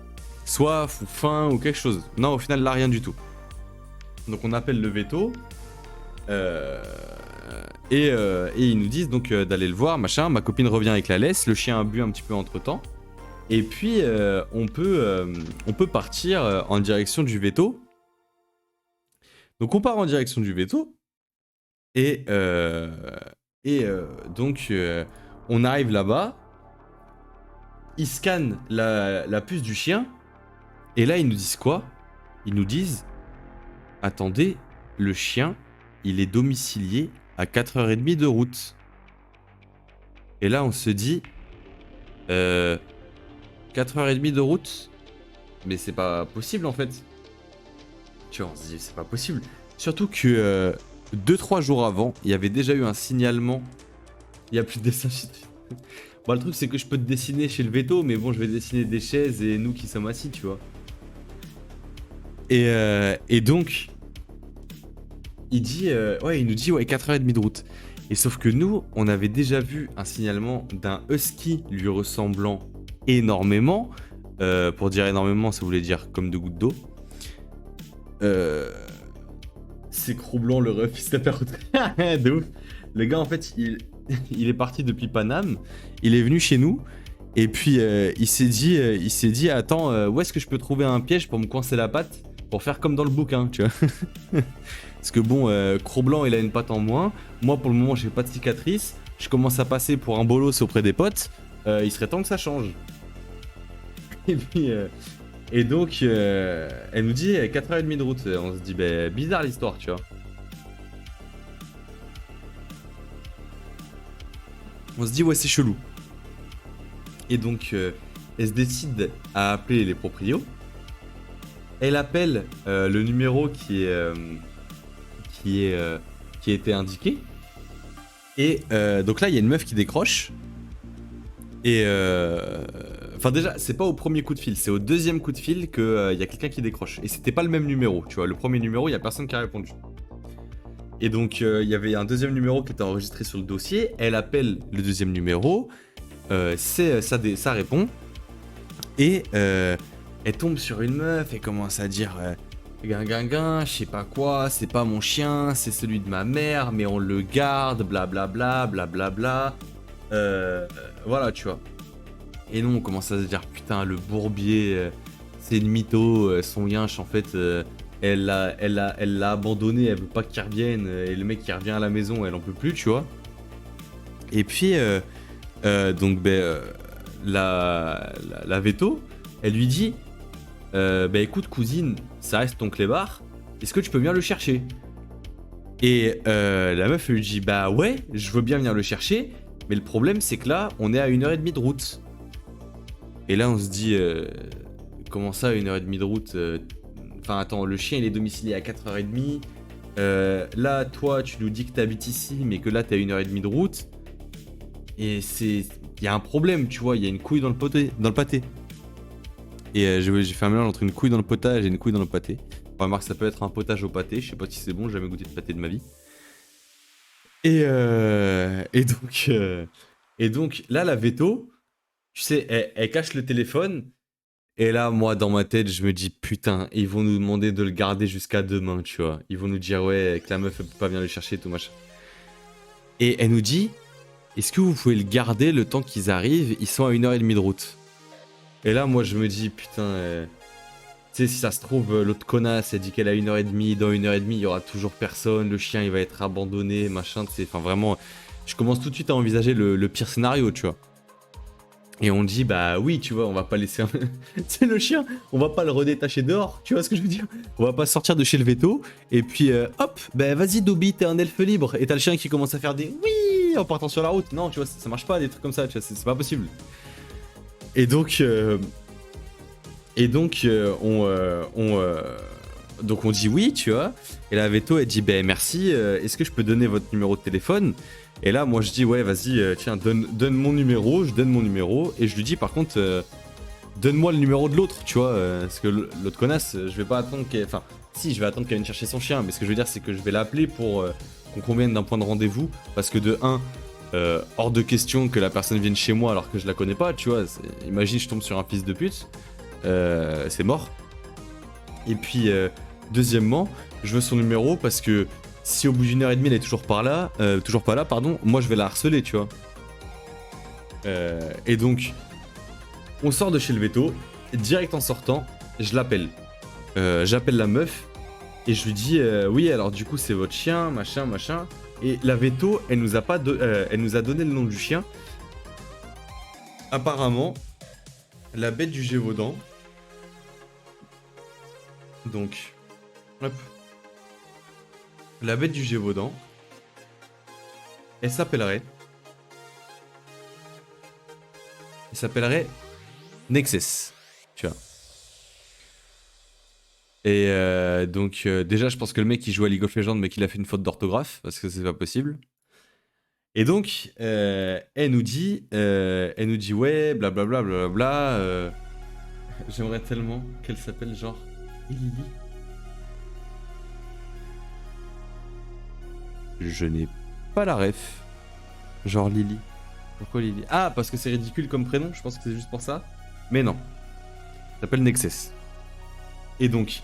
Soif ou faim ou quelque chose. Non, au final, là, rien du tout. Donc on appelle le veto. Et ils nous disent donc d'aller le voir, machin. Ma copine revient avec la laisse, le chien a bu un petit peu entre temps. Et puis on peut partir en direction du veto. Donc on part en direction du veto. Et donc on arrive là-bas. Ils scannent la puce du chien. Et là ils nous disent quoi? Ils nous disent, attendez, le chien, il est domicilié à 4h30 de route. Et là, on se dit... 4h30 de route? Mais c'est pas possible, en fait. Tu vois, on se dit, c'est pas possible. Surtout que 2-3 jours avant, il y avait déjà eu un signalement. Il y a plus de dessin chez Bon, le truc, c'est que je peux te dessiner chez le veto, mais bon, je vais dessiner des chaises et nous qui sommes assis, tu vois. Et donc, il nous dit, ouais, 4h30 de route. Et sauf que nous, on avait déjà vu un signalement d'un husky lui ressemblant énormément. Pour dire énormément, ça voulait dire comme 2 gouttes d'eau. C'est Cro-Blanc, le ref, il s'est fait de ouf. Le gars, en fait, il est parti depuis Paname. Il est venu chez nous. Et puis, il s'est dit, attends, où est-ce que je peux trouver un piège pour me coincer la patte pour faire comme dans le bouquin, tu vois. Parce que bon, Cro-Blanc, il a une patte en moins. Moi, pour le moment, j'ai pas de cicatrice. Je commence à passer pour un bolos auprès des potes. Il serait temps que ça change. Et puis, et donc, elle nous dit 4h30 de route. On se dit, bah, bizarre l'histoire, tu vois. On se dit, ouais, c'est chelou. Et donc, elle se décide à appeler les proprios. Elle appelle le numéro qui a été indiqué. Et donc là, il y a une meuf qui décroche. Et enfin déjà, c'est pas au premier coup de fil, c'est au deuxième coup de fil qu'il y a quelqu'un qui décroche. Et c'était pas le même numéro, tu vois. Le premier numéro, il y a personne qui a répondu. Et donc, il y avait un deuxième numéro qui était enregistré sur le dossier. Elle appelle le deuxième numéro. Ça répond. Et elle tombe sur une meuf et commence à dire Guinguinguin, je sais pas quoi, c'est pas mon chien, c'est celui de ma mère, mais on le garde, blablabla, blablabla. Voilà, tu vois. Et nous, on commence à se dire putain, le bourbier, c'est une mytho, son yinche, en fait, elle l'a abandonné, elle veut pas qu'il revienne, et le mec qui revient à la maison, elle en peut plus, tu vois. Et puis, donc, la veto, elle lui dit écoute, cousine, ça reste ton clébard, est-ce que tu peux venir le chercher? Et la meuf elle lui dit bah ouais, je veux bien venir le chercher, mais le problème c'est que là, on est à 1h30 de route. Et là, on se dit comment ça, 1h30 de route Enfin, attends, le chien il est domicilié à 4h30. Là, toi, tu nous dis que t'habites ici, mais que là, t'es à 1h30 de route. Et il y a un problème, tu vois, il y a une couille dans le pâté. Et j'ai fait un mélange entre une couille dans le potage et une couille dans le pâté. Remarque, ça peut être un potage au pâté, je sais pas si c'est bon, j'ai jamais goûté de pâté de ma vie. Et donc là, la veto, tu sais, elle cache le téléphone. Et là, moi, dans ma tête, je me dis, putain, ils vont nous demander de le garder jusqu'à demain, tu vois. Ils vont nous dire, ouais, que la meuf, elle peut pas venir le chercher, tout machin. Et elle nous dit, est-ce que vous pouvez le garder le temps qu'ils arrivent? Ils sont à 1h30 de route. Et là, moi, je me dis, putain, tu sais, si ça se trouve, l'autre connasse, elle dit qu'elle a 1h30, dans 1h30, il y aura toujours personne, le chien, il va être abandonné, machin, tu sais. Enfin, vraiment, je commence tout de suite à envisager le pire scénario, tu vois. Et on dit, bah oui, tu vois, on va pas laisser c'est le chien, on va pas le redétacher dehors, tu vois ce que je veux dire? On va pas sortir de chez le veto, et puis hop, bah vas-y Dobby, t'es un elfe libre, et t'as le chien qui commence à faire des oui en partant sur la route. Non, tu vois, ça marche pas, des trucs comme ça, tu vois, c'est pas possible. Et donc, donc on dit oui, tu vois, et la veto, elle dit, bah merci, est-ce que je peux donner votre numéro de téléphone? Et là, moi, je dis, ouais, vas-y, tiens, donne mon numéro. Je donne mon numéro. Et je lui dis, par contre, donne-moi le numéro de l'autre, tu vois. Parce que l'autre connasse, je vais pas attendre qu'elle... Enfin, si, je vais attendre qu'elle vienne chercher son chien. Mais ce que je veux dire, c'est que je vais l'appeler pour qu'on convienne d'un point de rendez-vous. Parce que de 1, hors de question que la personne vienne chez moi alors que je la connais pas, tu vois. Imagine, je tombe sur un fils de pute. C'est mort. Et puis, deuxièmement, je veux son numéro parce que... Si au bout d'une heure et demie elle est toujours pas là, moi je vais la harceler, tu vois. Et donc, on sort de chez le veto, direct en sortant, je l'appelle. J'appelle la meuf et je lui dis oui, alors du coup c'est votre chien, machin. Et la veto, elle nous a donné le nom du chien. Apparemment, la bête du Gévaudan. Donc, hop. La bête du Gévaudan, elle s'appellerait Nexus, tu vois. Et donc, déjà, je pense que le mec, il joue à League of Legends, mais qu'il a fait une faute d'orthographe, parce que c'est pas possible. Et donc, elle nous dit, ouais, blablabla, blablabla. J'aimerais tellement qu'elle s'appelle genre Lily. Je n'ai pas la ref. Genre Lily. Pourquoi Lily? Ah, parce que c'est ridicule comme prénom, je pense que c'est juste pour ça. Mais non. Elle s'appelle Nexus. Et donc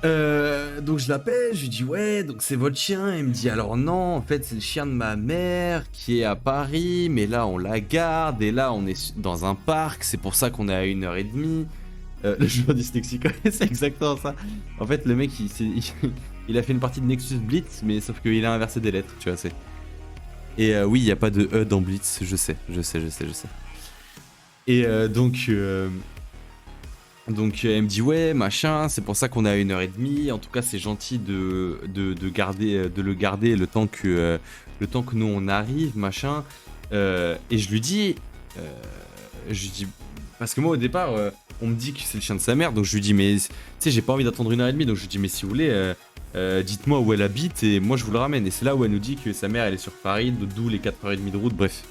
je l'appelle, je lui dis ouais, donc c'est votre chien. Elle me dit alors non, en fait c'est le chien de ma mère qui est à Paris, mais là on la garde et là on est dans un parc, c'est pour ça qu'on est à 1h30. Le joueur dyslexique, c'est exactement ça. En fait le mec il a fait une partie de Nexus Blitz, mais sauf qu'il a inversé des lettres, tu vois, c'est. Et oui, il n'y a pas de E dans Blitz, je sais. Et donc elle me dit ouais machin, c'est pour ça qu'on est à 1h30. En tout cas c'est gentil de le garder le temps que nous on arrive machin. Et je lui dis parce que moi au départ on me dit que c'est le chien de sa mère, donc je lui dis mais tu sais j'ai pas envie d'attendre 1h30, donc je lui dis mais si vous voulez dites-moi où elle habite et moi je vous le ramène. Et c'est là où elle nous dit que sa mère elle est sur Paris, d'où les 4h30 de route, bref.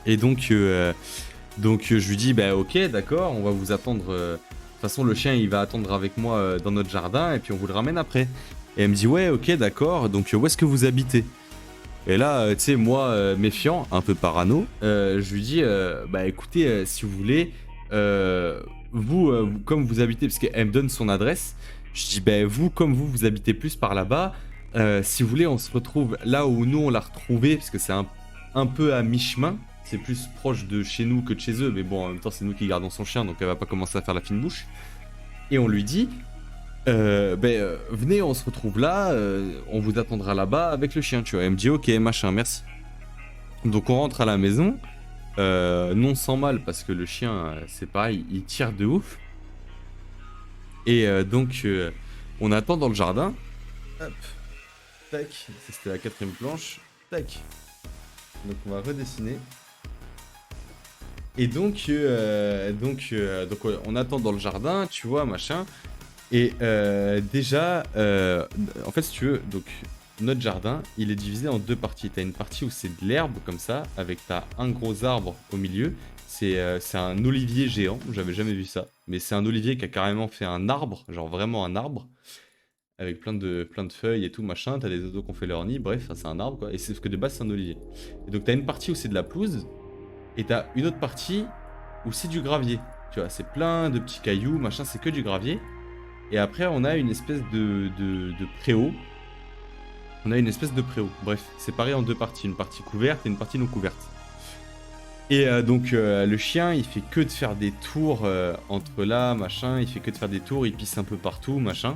Et donc je lui dis bah ok d'accord, on va vous attendre. De toute façon le chien il va attendre avec moi dans notre jardin et puis on vous le ramène après. Et elle me dit ouais ok d'accord, donc où est-ce que vous habitez? Et là tu sais moi méfiant, un peu parano, je lui dis bah écoutez si vous voulez vous comme vous habitez, parce qu'elle me donne son adresse, je dis bah vous comme vous habitez plus par là-bas, si vous voulez on se retrouve là où nous on l'a retrouvé, parce que c'est un peu à mi-chemin. C'est plus proche de chez nous que de chez eux, mais bon, en même temps, c'est nous qui gardons son chien, donc elle va pas commencer à faire la fine bouche. Et on lui dit, venez, on se retrouve là, on vous attendra là-bas avec le chien, tu vois. Elle me dit, ok, machin, merci. Donc on rentre à la maison, non sans mal, parce que le chien, c'est pareil, il tire de ouf. Et donc, on attend dans le jardin. Hop, tac, c'était la 4ème planche, tac. Donc on va redessiner. Et donc, on attend dans le jardin, tu vois, machin. Et déjà, en fait, si tu veux, donc notre jardin, il est divisé en 2 parties. T'as une partie où c'est de l'herbe comme ça, avec t'as un gros arbre au milieu. C'est un olivier géant, j'avais jamais vu ça. Mais c'est un olivier qui a carrément fait un arbre, genre vraiment un arbre, avec plein de feuilles et tout, machin. T'as des oiseaux qui ont fait leur nid, bref, c'est un arbre quoi. Et c'est ce que de base c'est un olivier. Et donc t'as une partie où c'est de la pelouse. Et t'as une autre partie où c'est du gravier. Tu vois, c'est plein de petits cailloux, machin, c'est que du gravier. Et après, on a une espèce de préau. Bref, séparé en 2 parties. Une partie couverte et une partie non couverte. Et donc, le chien, il fait que de faire des tours entre là, machin. Il fait que de faire des tours, il pisse un peu partout, machin.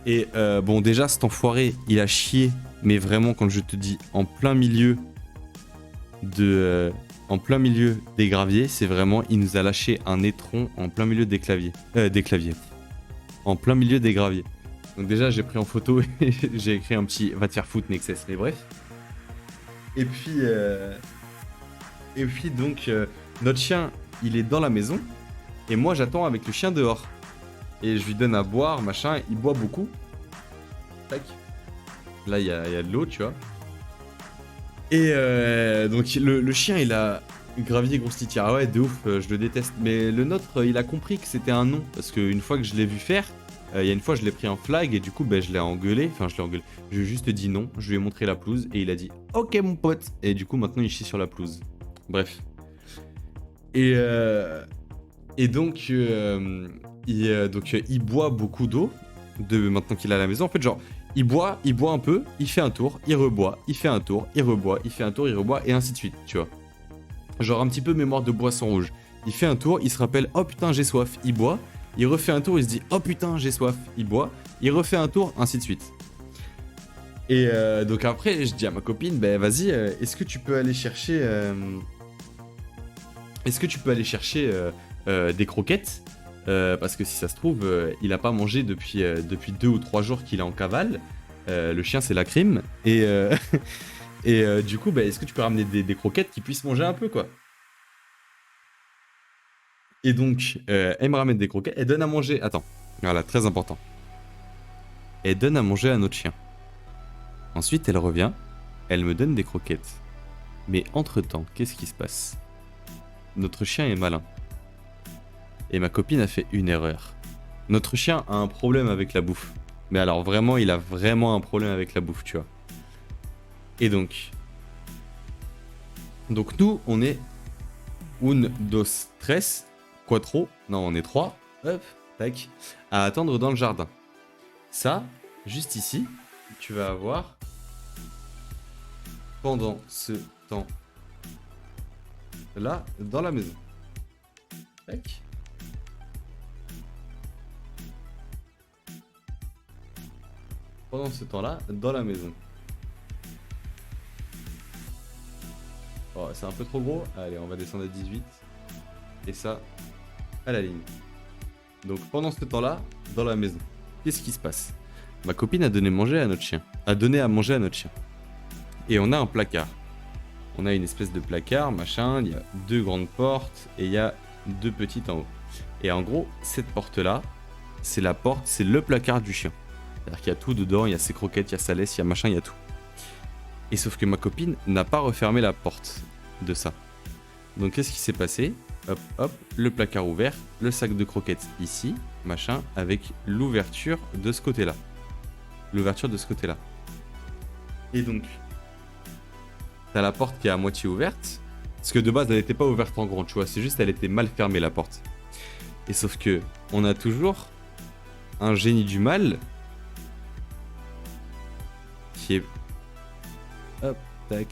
Et bon, déjà, cet enfoiré, il a chié. Mais vraiment, quand je te dis en plein milieu des graviers, c'est vraiment, il nous a lâché un étron en plein milieu des claviers. En plein milieu des graviers. Donc déjà, j'ai pris en photo et j'ai écrit un petit va te faire foutre Nexus, mais bref. Et puis donc, notre chien, il est dans la maison et moi, j'attends avec le chien dehors. Et je lui donne à boire, machin, il boit beaucoup. Tac. Là, il y a de l'eau, tu vois. Et donc le chien il a gravier grosse litière. Ah ouais de ouf, je le déteste. Mais le nôtre il a compris que c'était un non. Parce qu'une fois que je l'ai vu faire, il y a une fois je l'ai pris en flag et du coup je l'ai engueulé. Enfin je l'ai engueulé. Je lui ai juste dit non, je lui ai montré la pelouse et il a dit ok mon pote. Et du coup maintenant il chie sur la pelouse. Bref. Et donc il boit beaucoup d'eau maintenant qu'il est à la maison. En fait genre il boit un peu, il fait un tour, il reboit, il fait un tour, il reboit, il fait un tour, il reboit, et ainsi de suite, tu vois. Genre un petit peu mémoire de boisson rouge. Il fait un tour, il se rappelle, oh putain j'ai soif, il boit, il refait un tour, il se dit, oh putain j'ai soif, il boit, il refait un tour, ainsi de suite. Et donc après, je dis à ma copine, ben vas-y, est-ce que tu peux aller chercher... des croquettes parce que si ça se trouve, il a pas mangé depuis 2 ou 3 jours qu'il est en cavale. Le chien, c'est la crime. Et, du coup, est-ce que tu peux ramener des croquettes qui puissent manger un peu, quoi? Et donc, elle me ramène des croquettes. Elle donne à manger. Attends. Voilà, très important. Elle donne à manger à notre chien. Ensuite, elle revient, elle me donne des croquettes. Mais entre-temps, qu'est-ce qui se passe? Notre chien est malin. Et ma copine a fait une erreur. Notre chien a un problème avec la bouffe. Mais alors vraiment, il a vraiment un problème avec la bouffe, tu vois. Et donc nous, on est un, dos, tres, quattro. Non, on est trois. Hop, tac. À attendre dans le jardin. Ça, juste ici, tu vas avoir pendant ce temps là dans la maison. Tac. Pendant ce temps-là, dans la maison. Oh, c'est un peu trop gros. Allez, on va descendre à 18. Et ça, à la ligne. Donc pendant ce temps-là, dans la maison, qu'est-ce qui se passe? Ma copine a donné à manger à notre chien. Et on a un placard. On a une espèce de placard, machin. Il y a 2 grandes portes et il y a 2 petites en haut. Et en gros, cette porte-là, c'est la porte, c'est le placard du chien. C'est-à-dire qu'il y a tout dedans, il y a ses croquettes, il y a sa laisse, il y a machin, il y a tout. Et sauf que ma copine n'a pas refermé la porte de ça. Donc qu'est-ce qui s'est passé? Hop, hop, le placard ouvert, le sac de croquettes ici, machin, avec l'ouverture de ce côté-là. Et donc, t'as la porte qui est à moitié ouverte, parce que de base, elle n'était pas ouverte en grand, tu vois, c'est juste elle était mal fermée, la porte. Et sauf que, on a toujours un génie du mal qui est... Hop, tac.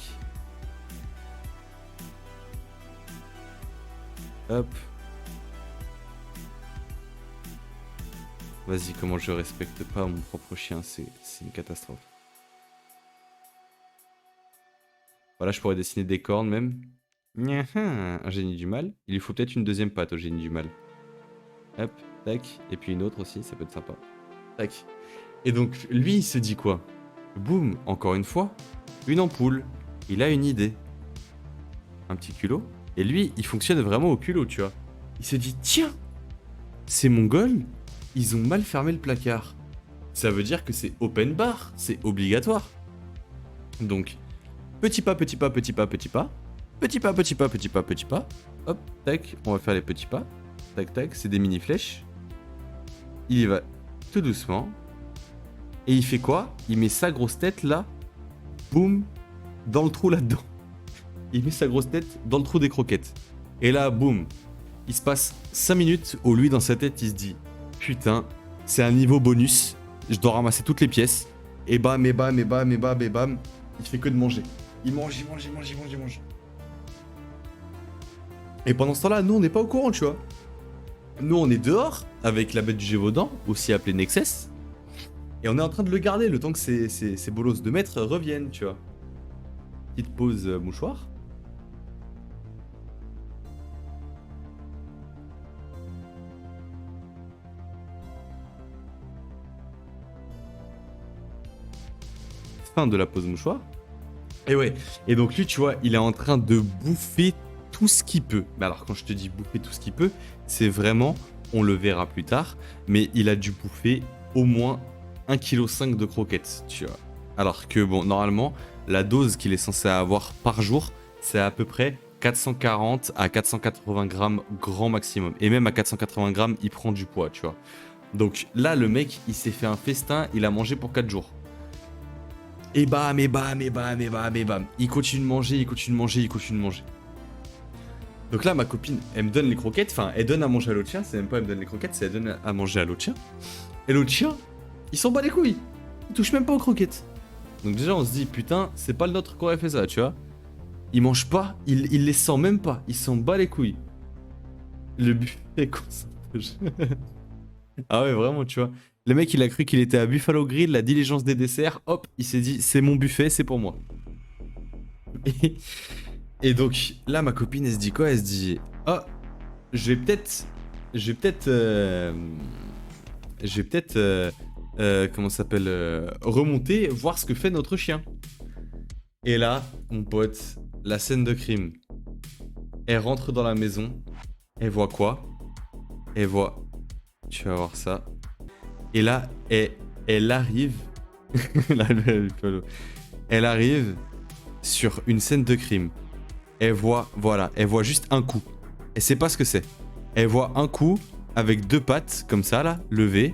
Hop. Vas-y, comment je respecte pas mon propre chien, c'est une catastrophe. Voilà, je pourrais dessiner des cornes même. Un génie du mal. Il lui faut peut-être une deuxième patte au génie du mal. Hop, tac. Et puis une autre aussi, ça peut être sympa. Tac. Et donc, lui, il se dit quoi? Boum, encore une fois, une ampoule. Il a une idée. Un petit culot. Et lui, il fonctionne vraiment au culot, tu vois. Il se dit, tiens, ces Mongols, ils ont mal fermé le placard. Ça veut dire que c'est open bar, c'est obligatoire. Donc, petit pas, petit pas, petit pas, petit pas. Petit pas, petit pas, petit pas, petit pas. Hop, tac, on va faire les petits pas. Tac, tac, c'est des mini-flèches. Il y va tout doucement. Et il fait quoi? Il met sa grosse tête là, boum, dans le trou là-dedans. Il met sa grosse tête dans le trou des croquettes. Et là, boum, il se passe 5 minutes où lui, dans sa tête, il se dit putain, c'est un niveau bonus, je dois ramasser toutes les pièces. Et bam, et bam, et bam, et bam, et bam, il fait que de manger. Il mange, il mange, il mange, il mange, il mange. Et pendant ce temps-là, nous, on n'est pas au courant, tu vois. Nous, on est dehors, avec la bête du Gévaudan, aussi appelée Nexus. Et on est en train de le garder le temps que ces bolosses de maître reviennent, tu vois. Petite pause mouchoir. Fin de la pause mouchoir. Et ouais. Et donc lui, tu vois, il est en train de bouffer tout ce qu'il peut. Mais alors, quand je te dis bouffer tout ce qu'il peut, c'est vraiment, on le verra plus tard, mais il a dû bouffer au moins 1,5 kg de croquettes, tu vois. Alors que, bon, normalement, la dose qu'il est censé avoir par jour, c'est à peu près 440 à 480 grammes grand maximum. Et même à 480 grammes, il prend du poids, tu vois. Donc là, le mec, il s'est fait un festin, il a mangé pour 4 jours. Et bam, et bam, et bam, et bam, et bam. Il continue de manger, il continue de manger, il continue de manger. Donc là, ma copine, elle me donne les croquettes. Enfin, elle donne à manger à l'autre chien. C'est même pas elle me donne les croquettes, c'est elle donne à manger à l'autre chien. Et l'autre chien, il s'en bat les couilles. Il touche même pas aux croquettes. Donc déjà, on se dit, putain, c'est pas le nôtre qui aurait fait ça, tu vois. Il mange pas, il les sent même pas. Il s'en bat les couilles. Le buffet concentre. Ah ouais, vraiment, tu vois. Le mec, il a cru qu'il était à Buffalo Grill, la diligence des desserts. Hop, il s'est dit, c'est mon buffet, c'est pour moi. Et donc, là, ma copine, elle se dit quoi? Elle se dit, ah, je vais peut-être, comment ça s'appelle, remonter, voir ce que fait notre chien. Et là, mon pote, la scène de crime. Elle rentre dans la maison. Elle voit quoi? Elle voit, tu vas voir ça. Et là, elle arrive. Là, elle arrive sur une scène de crime. Elle voit, voilà, elle voit juste un coup. Elle sait pas ce que c'est. Elle voit un coup avec deux pattes, comme ça, là, levées.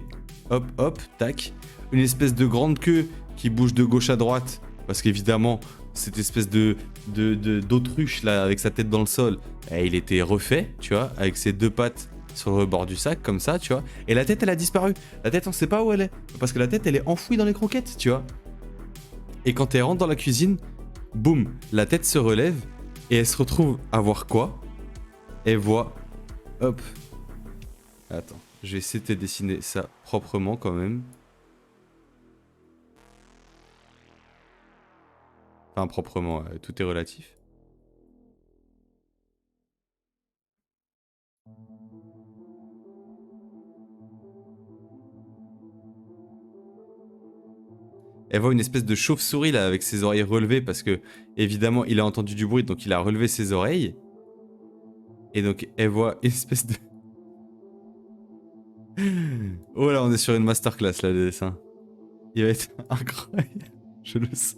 Hop, hop, tac. Une espèce de grande queue qui bouge de gauche à droite. Parce qu'évidemment, cette espèce d'autruche, là, avec sa tête dans le sol, il était refait, tu vois, avec ses deux pattes sur le bord du sac, comme ça, tu vois. Et la tête, elle a disparu. La tête, on sait pas où elle est. Parce que la tête, elle est enfouie dans les croquettes, tu vois. Et quand elle rentre dans la cuisine, boum, la tête se relève et elle se retrouve à voir quoi? Elle voit... Hop. Attends, je vais essayer de te dessiner ça proprement quand même. Enfin, proprement, tout est relatif. Elle voit une espèce de chauve-souris là avec ses oreilles relevées parce que évidemment il a entendu du bruit donc il a relevé ses oreilles. Et donc elle voit une espèce de... Oh là on est sur une masterclass là le dessin. Il va être incroyable, je le sens.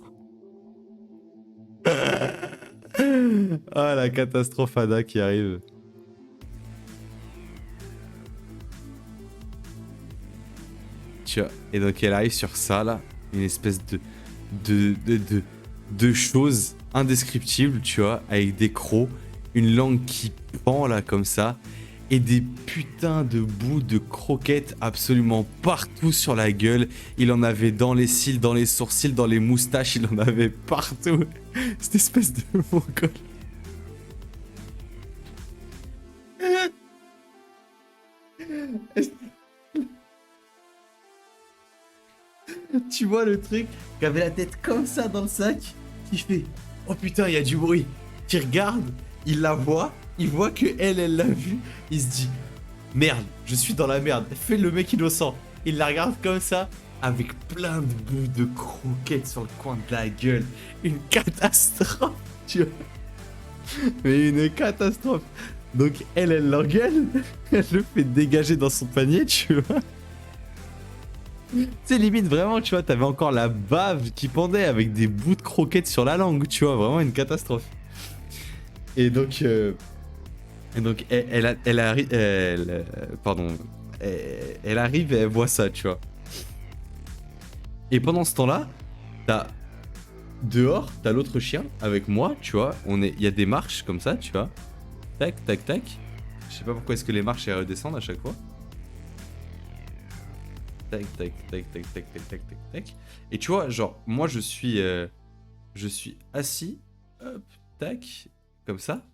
Ah la catastrophe Ada qui arrive. Tu vois, et donc elle arrive sur ça là, une espèce de chose indescriptible, tu vois, avec des crocs, une langue qui pend là comme ça, et des putains de bouts de croquettes absolument partout sur la gueule. Il en avait dans les cils, dans les sourcils, dans les moustaches, il en avait partout. Cette espèce de mongol. Tu vois le truc qui avait la tête comme ça dans le sac, qui fait oh putain, il y a du bruit. Qui regarde, il la voit, il voit que elle l'a vu, il se dit merde, je suis dans la merde. Fais le mec innocent. Il la regarde comme ça, avec plein de bouts de croquettes sur le coin de la gueule. Une catastrophe, tu vois. Mais une catastrophe. Donc elle l'engueule, elle le fait dégager dans son panier, tu vois. Tu sais, limite, vraiment, tu vois, t'avais encore la bave qui pendait avec des bouts de croquettes sur la langue, tu vois, vraiment une catastrophe. Et donc, elle arrive, pardon, elle arrive et elle voit ça, tu vois. Et pendant ce temps-là, dehors, t'as l'autre chien avec moi, tu vois, il y a des marches comme ça, tu vois. Tac, tac, tac. Je sais pas pourquoi est-ce que les marches, elles redescendent à chaque fois. Tac, tac, tac, tac, tac, tac, tac, tac, tac. Et tu vois, genre, moi, je suis assis, hop, tac, comme ça.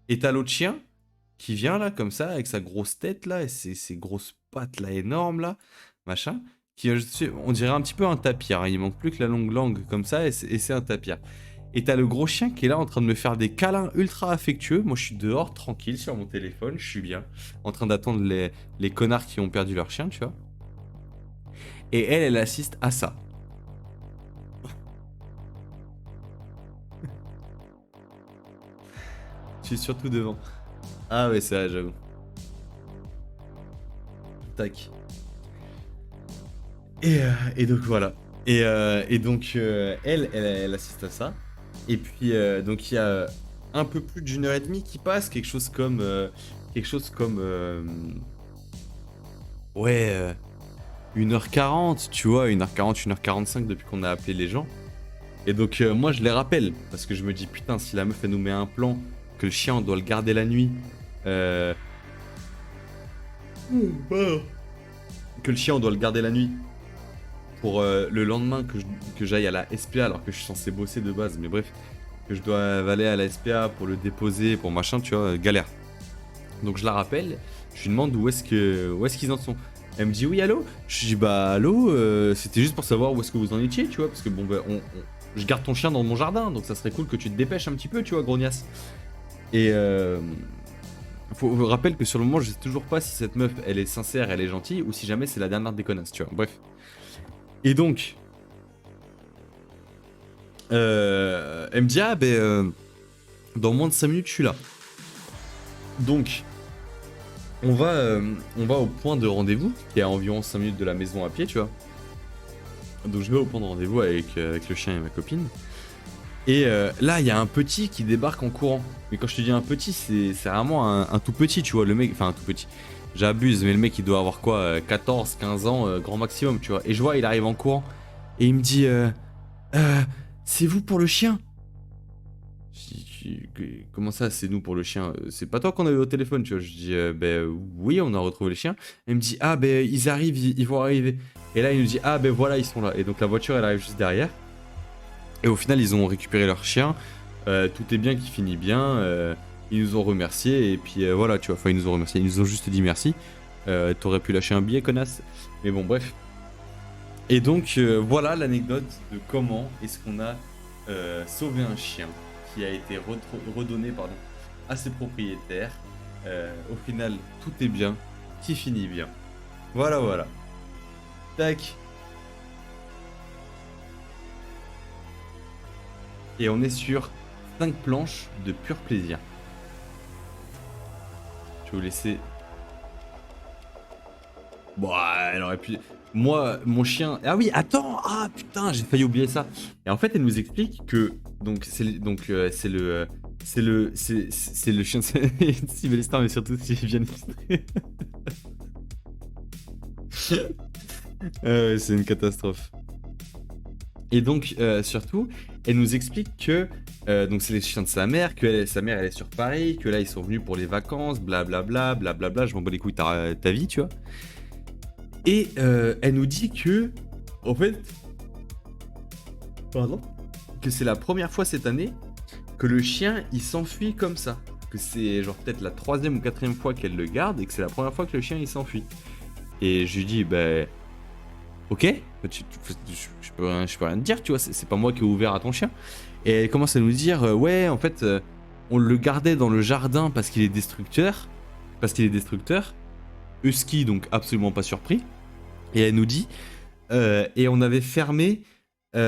Et t'as l'autre chien qui vient là, comme ça, avec sa grosse tête là, et ses grosses pattes là, énormes là, machin. On dirait un petit peu un tapir, hein. Il manque plus que la longue langue comme ça, et c'est un tapir. Et t'as le gros chien qui est là en train de me faire des câlins ultra affectueux. Moi, je suis dehors, tranquille, sur mon téléphone, je suis bien. En train d'attendre les connards qui ont perdu leur chien, tu vois. Et elle assiste à ça. Je suis surtout devant. Ah ouais, c'est vrai, j'avoue. Tac. Et donc voilà. Et donc elle assiste à ça. Et puis donc il y a un peu plus d'une heure et demie qui passe, quelque chose comme ouais 1h40, tu vois, 1h40, 1h45 depuis qu'on a appelé les gens. Et donc moi je les rappelle parce que je me dis putain, si la meuf elle nous met un plan que le chien on doit le garder la nuit, que le chien on doit le garder la nuit pour le lendemain que j'aille à la SPA alors que je suis censé bosser de base, mais bref, que je dois aller à la SPA pour le déposer, pour machin, tu vois, galère. Donc je la rappelle, je lui demande où est-ce qu'ils en sont. Elle me dit oui, allô. Je dis bah allô, c'était juste pour savoir où est-ce que vous en étiez, tu vois, parce que bon bah je garde ton chien dans mon jardin, donc ça serait cool que tu te dépêches un petit peu, tu vois, grognasse. Et faut rappeler que sur le moment je sais toujours pas si cette meuf elle est sincère, elle est gentille, ou si jamais c'est la dernière des connasses, tu vois, bref. Et donc, elle me dit ah ben dans moins de 5 minutes je suis là. Donc, on va au point de rendez-vous, qui est à environ 5 minutes de la maison à pied, tu vois. Donc je vais au point de rendez-vous avec le chien et ma copine. Et là, il y a un petit qui débarque en courant. Mais quand je te dis un petit, c'est vraiment un tout petit, tu vois. Le mec, enfin un tout petit. J'abuse, mais le mec, il doit avoir quoi 14, 15 ans, grand maximum, tu vois. Et je vois, il arrive en courant. Et il me dit c'est vous pour le chien? Comment ça, c'est nous pour le chien? C'est pas toi qu'on a eu au téléphone, tu vois. Je dis ben oui, on a retrouvé les chiens. Et il me dit ah ben ils arrivent, ils vont arriver. Et là, il nous dit ah ben voilà, ils sont là. Et donc la voiture, elle arrive juste derrière. Et au final, ils ont récupéré leur chien. Tout est bien qui finit bien. Ils nous ont remerciés. Et puis voilà, tu vois. Enfin, ils nous ont remerciés. Ils nous ont juste dit merci. T'aurais pu lâcher un billet, connasse. Mais bon, bref. Et donc, voilà l'anecdote de comment est-ce qu'on a sauvé un chien qui a été redonné pardon, à ses propriétaires. Au final, tout est bien, qui finit bien. Voilà, voilà. Tac. Et on est sur 5 planches de pur plaisir. Je vais vous laisser. Bon, elle aurait pu. Moi, mon chien. Ah oui, attends. Ah putain, j'ai failli oublier ça. Et en fait, elle nous explique que donc c'est le chien de Sylvester, mais surtout s'il vient illustrer. C'est une catastrophe. Et donc, surtout, elle nous explique que donc c'est les chiens de sa mère, que sa mère elle est sur Paris, que là ils sont venus pour les vacances, blablabla, blablabla, je m'en bats les couilles ta vie, tu vois. Et elle nous dit que, en fait, pardon, que c'est la première fois cette année que le chien il s'enfuit comme ça. Que c'est genre peut-être la 3e ou 4e fois qu'elle le garde et que c'est la première fois que le chien il s'enfuit. Et je lui dis, bah. Ok, je peux rien te dire, tu vois, c'est pas moi qui ai ouvert à ton chien. Et elle commence à nous dire, ouais, en fait, on le gardait dans le jardin parce qu'il est destructeur. Husky, donc absolument pas surpris. Et elle nous dit, et on avait fermé, et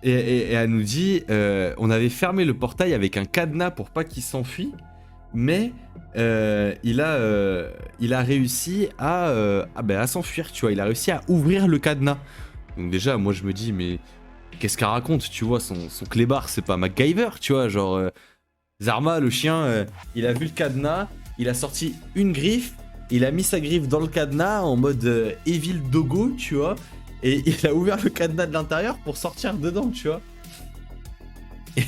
elle nous dit, on avait fermé le portail avec un cadenas pour pas qu'il s'enfuit, mais il a réussi à s'enfuir, tu vois. Il a réussi à ouvrir le cadenas. Donc déjà, moi je me dis, mais qu'est-ce qu'elle raconte, tu vois, son clébard, c'est pas MacGyver, tu vois, genre Zarma, le chien, il a vu le cadenas, il a sorti une griffe, il a mis sa griffe dans le cadenas en mode Evil Doggo, tu vois, et il a ouvert le cadenas de l'intérieur pour sortir dedans, tu vois.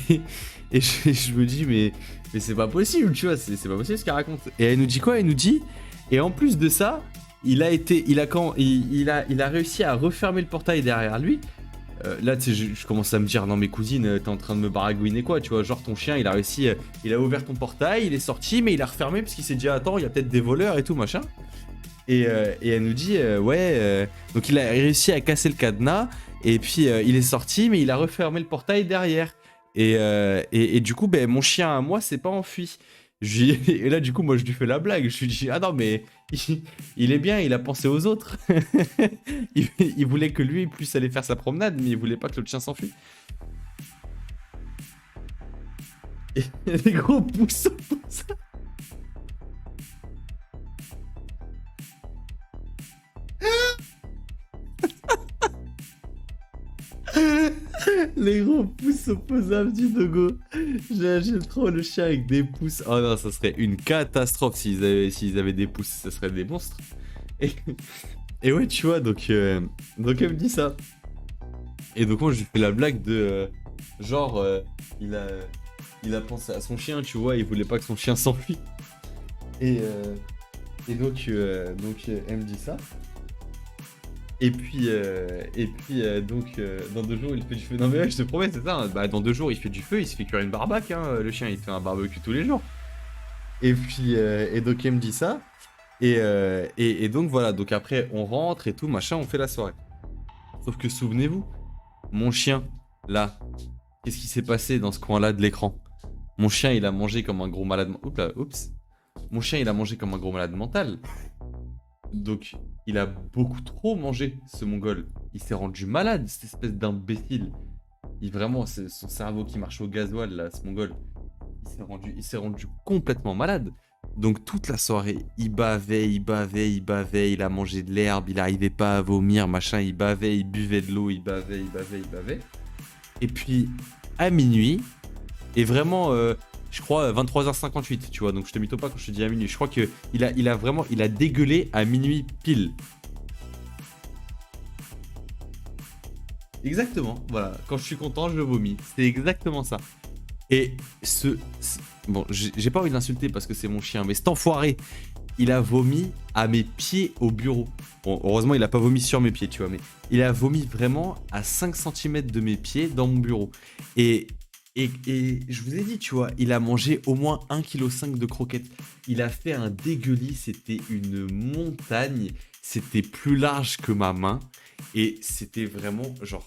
Et je me dis, mais c'est pas possible, tu vois, c'est pas possible ce qu'elle raconte. Et elle nous dit quoi? Elle nous dit, et en plus de ça, il a réussi à refermer le portail derrière lui. Là, tu sais, je commence à me dire, non, mais cousine, t'es en train de me baragouiner quoi, tu vois, genre ton chien, il a réussi, il a ouvert ton portail, il est sorti, mais il a refermé parce qu'il s'est dit, attends, il y a peut-être des voleurs et tout, machin. Et elle nous dit, donc il a réussi à casser le cadenas, et puis il est sorti, mais il a refermé le portail derrière. Et du coup, ben, mon chien à moi, c'est pas enfui. Et là, du coup, moi, je lui fais la blague. Je lui dis, ah non, mais il est bien, il a pensé aux autres. il voulait que lui puisse aller faire sa promenade, mais il voulait pas que l'autre chien s'enfuit. Et les gros pouces comme ça. Les gros pouces opposables du dogo. J'imagine trop le chien avec des pouces. Oh non, ça serait une catastrophe s'ils avaient des pouces. Ça serait des monstres. Et ouais, tu vois, donc elle me dit ça. Et donc moi, je lui fais la blague de... il a pensé à son chien, tu vois. Il voulait pas que son chien s'enfuit. Et donc elle me dit ça. Et puis, dans 2 jours, il fait du feu. Non, mais ouais, je te promets, c'est ça. Hein. Bah, dans 2 jours, il fait du feu, il se fait cuire une barbaque. Hein. Le chien, il fait un barbecue tous les jours. Et puis, donc, elle me dit ça. Et donc, voilà. Donc, après, on rentre et tout, machin, on fait la soirée. Sauf que, souvenez-vous, mon chien, là, qu'est-ce qui s'est passé dans ce coin-là de l'écran? Mon chien, il a mangé comme un gros malade. Oups. Mon chien, il a mangé comme un gros malade mental. Donc, il a beaucoup trop mangé, ce mongol. Il s'est rendu malade, cette espèce d'imbécile. Vraiment, c'est son cerveau qui marche au gasoil, là, ce mongol. Il s'est rendu complètement malade. Donc toute la soirée, il bavait, il bavait, il bavait, il a mangé de l'herbe, il arrivait pas à vomir, machin, il bavait, il buvait de l'eau, il bavait, il bavait, il bavait. Et puis à minuit, et vraiment, je crois 23h58, tu vois, donc je te mytho pas quand je te dis à minuit. Je crois que il a dégueulé à minuit pile. Exactement, voilà. Quand je suis content, je vomis. C'est exactement ça. Et bon, j'ai pas envie de l'insulter parce que c'est mon chien, mais cet enfoiré, il a vomi à mes pieds au bureau. Bon, heureusement, il a pas vomi sur mes pieds, tu vois, mais il a vomi vraiment à 5 cm de mes pieds dans mon bureau. Et, et je vous ai dit, tu vois, il a mangé au moins 1,5 kg de croquettes. Il a fait un dégueulis, c'était une montagne. C'était plus large que ma main. Et c'était vraiment, genre,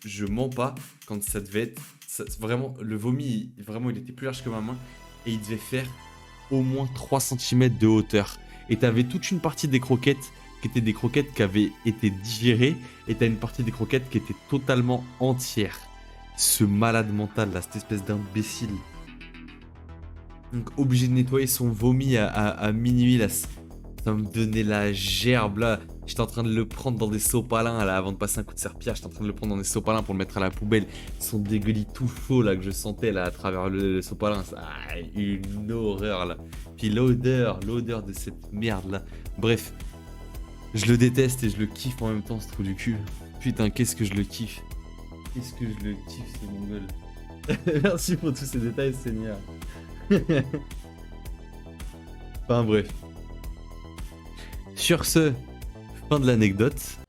je mens pas, quand ça devait être, vraiment, le vomi, vraiment, il était plus large que ma main, et il devait faire au moins 3 cm de hauteur. Et t'avais toute une partie des croquettes, qui étaient des croquettes qui avaient été digérées, et t'as une partie des croquettes qui était totalement entière. Ce malade mental, là, cette espèce d'imbécile. Donc, obligé de nettoyer son vomi à minuit, là, ça me donnait la gerbe, là. J'étais en train de le prendre dans des sopalins là avant de passer un coup de serpillère. J'étais en train de le prendre dans des sopalins pour le mettre à la poubelle. Son dégueulis tout chaud là que je sentais là à travers le sopalin. Une horreur là. Puis l'odeur de cette merde là. Bref, je le déteste et je le kiffe en même temps ce trou du cul. Putain, qu'est-ce que je le kiffe. Qu'est-ce que je le kiffe ce mongol. Merci pour tous ces détails, Seigneur. Enfin bref. Sur ce, fin de l'anecdote.